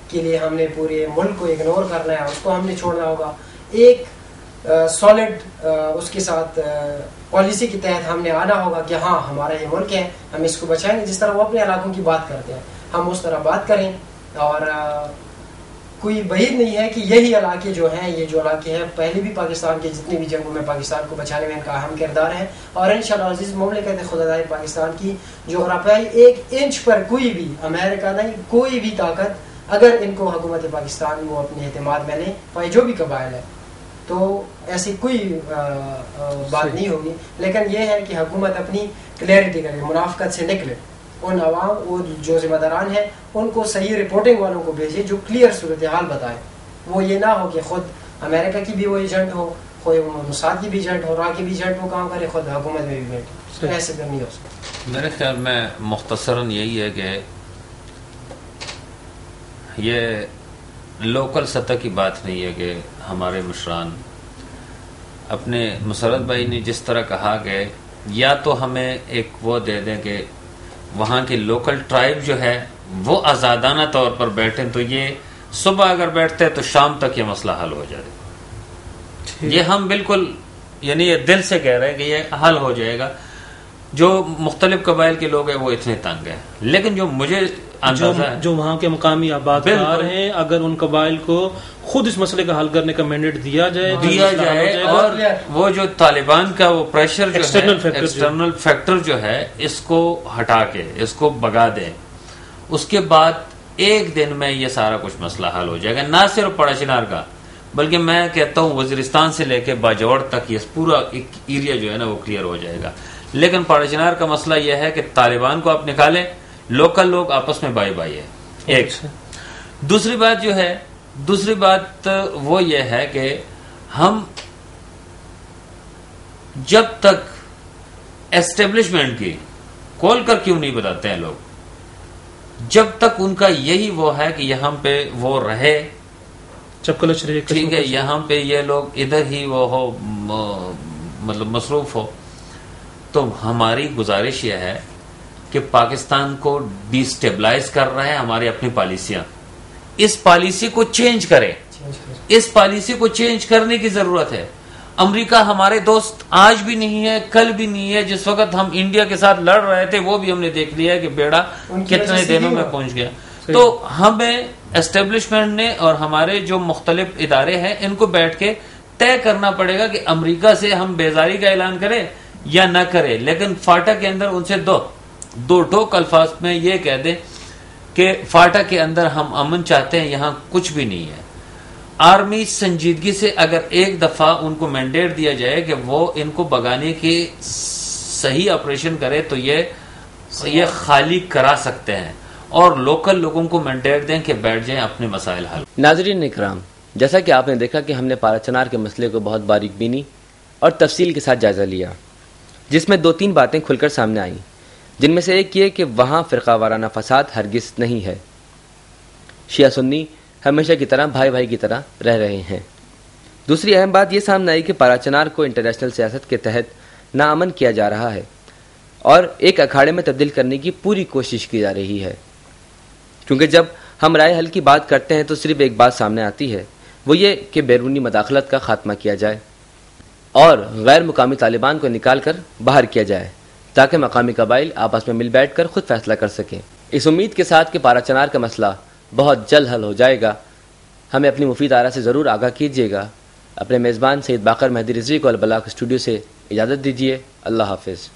کے لیے ہم نے پورے ملک کو اگنور کرنا ہے، اس کو ہم نے چھوڑنا ہوگا. ایک سالڈ اس کے ساتھ پالیسی کے تحت ہم نے آنا ہوگا کہ ہاں ہمارا یہ ملک ہے، ہم اس کو بچائیں گے. جس طرح وہ اپنے علاقوں کی بات کرتے ہیں ہم اس طرح بات کریں، اور کوئی بعید نہیں ہے کہ یہی علاقے جو ہیں، یہ جو علاقے ہیں پہلے بھی پاکستان کے جتنی بھی جنگوں میں پاکستان کو بچانے میں ان کا اہم کردار ہے. اور انشاءاللہ عزیز مملکت خداداد پاکستان کی جغرافیائی 1 انچ پر کوئی بھی، امریکہ نہیں، کوئی بھی طاقت اگر ان کو حکومت پاکستان وہ اپنے اعتماد میں لیں، چاہے جو بھی قبائل ہے، تو ایسی کوئی بات نہیں ہوگی. لیکن یہ ہے کہ حکومت اپنی کلیئرٹی کرے، منافقت سے نکلے، ان عوام وہ جو ذمہ داران ہیں ان کو صحیح رپورٹنگ والوں کو بھیجے جو کلیئر صورتحال بتائے. وہ یہ نہ ہو کہ خود امریکہ کی بھی وہ ایجنٹ ہو، خود موساد کی بھی ایجنٹ ہو، را کی بھی ایجنٹ ہو کام کرے، خود حکومت میں بھی بیٹھے. ایسے تو نہیں ہو سکتا. میرے خیال میں مختصراً یہی ہے کہ یہ لوکل سطح کی بات نہیں ہے کہ ہمارے مشران اپنے مسرت بھائی نے جس طرح کہا کہ یا تو ہمیں ایک وہ دے دیں کہ وہاں کے لوکل ٹرائب جو ہے وہ آزادانہ طور پر بیٹھیں، تو یہ صبح اگر بیٹھتے تو شام تک یہ مسئلہ حل ہو جائے. یہ ہم بالکل یعنی یہ دل سے کہہ رہے ہیں کہ یہ حل ہو جائے گا. جو مختلف قبائل کے لوگ ہیں وہ اتنے تنگ ہیں. لیکن جو مجھے اندازہ ہے جو وہاں کے مقامی آباد کار ہیں، اگر ان قبائل کو خود اس مسئلے کا حل کرنے کا مینڈیٹ دیا جائے اور وہ جو طالبان کا وہ پریشر جو ہے ایکسٹرنل فیکٹر جو ہے اس کو ہٹا کے اس کو بگا دیں، اس کے بعد ایک دن میں یہ سارا کچھ مسئلہ حل ہو جائے گا. نہ صرف پڑا چنار کا بلکہ میں کہتا ہوں وزیرستان سے لے کے باجوڑ تک یہ پورا ایریا جو ہے نا وہ کلیئر ہو جائے گا. لیکن پڑا چنار کا مسئلہ یہ ہے کہ طالبان کو آپ نکالیں، لوکل لوگ آپس میں بائی بائی ہے. ایک دوسری بات وہ یہ ہے کہ ہم جب تک ایسٹیبلشمنٹ کی کھول کر کیوں نہیں بتاتے ہیں لوگ، جب تک ان کا یہی وہ ہے کہ یہاں پہ وہ رہے، ٹھیک ہے، یہاں پہ یہ لوگ ادھر ہی وہ ہو مطلب مصروف ہو، تو ہماری گزارش یہ ہے کہ پاکستان کو ڈی سٹیبلائز کر رہا ہے ہماری اپنی پالیسیاں، اس پالیسی کو چینج کرے، اس پالیسی کو چینج کرنے کی ضرورت ہے. امریکہ ہمارے دوست آج بھی نہیں ہے، کل بھی نہیں ہے. جس وقت ہم انڈیا کے ساتھ لڑ رہے تھے وہ بھی ہم نے دیکھ لیا ہے کہ بیڑا کتنے دنوں میں پہنچ گیا. تو ہمیں اسٹیبلشمنٹ نے اور ہمارے جو مختلف ادارے ہیں ان کو بیٹھ کے طے کرنا پڑے گا کہ امریکہ سے ہم بیزاری کا اعلان کریں یا نہ کریں. لیکن فاٹا کے اندر ان سے دو ٹوک الفاظ میں یہ کہہ دیں کہ فاٹا کے اندر ہم امن چاہتے ہیں، یہاں کچھ بھی نہیں ہے. آرمی سنجیدگی سے اگر ایک دفعہ ان کو مینڈیٹ دیا جائے کہ وہ ان کو بگانے کی صحیح آپریشن کرے تو یہ خالی کرا سکتے ہیں، اور لوکل لوگوں کو مینڈیٹ دیں کہ بیٹھ جائیں اپنے مسائل حل. ناظرین اکرام، جیسا کہ آپ نے دیکھا کہ ہم نے پارا چنار کے مسئلے کو بہت باریک بینی اور تفصیل کے ساتھ جائزہ لیا، جس میں 2-3 باتیں کھل کر سامنے آئیں، جن میں سے ایک یہ کہ وہاں فرقہ وارانہ فساد ہرگز نہیں ہے. شیعہ سنی ہمیشہ کی طرح بھائی بھائی کی طرح رہ رہے ہیں. دوسری اہم بات یہ سامنے آئی کہ پارا چنار کو انٹرنیشنل سیاست کے تحت ناامن کیا جا رہا ہے اور ایک اکھاڑے میں تبدیل کرنے کی پوری کوشش کی جا رہی ہے. کیونکہ جب ہم رائے حل کی بات کرتے ہیں تو صرف ایک بات سامنے آتی ہے، وہ یہ کہ بیرونی مداخلت کا خاتمہ کیا جائے اور غیر مقامی طالبان کو نکال کر باہر کیا جائے تاکہ مقامی قبائل آپس میں مل بیٹھ کر خود فیصلہ کر سکیں. اس امید کے ساتھ کہ پارا چنار کا مسئلہ بہت جلد حل ہو جائے گا، ہمیں اپنی مفید آراء سے ضرور آگاہ کیجیے گا. اپنے میزبان سید باقر مہدی رضوی کو البلاغ اسٹوڈیو سے اجازت دیجیے. اللہ حافظ.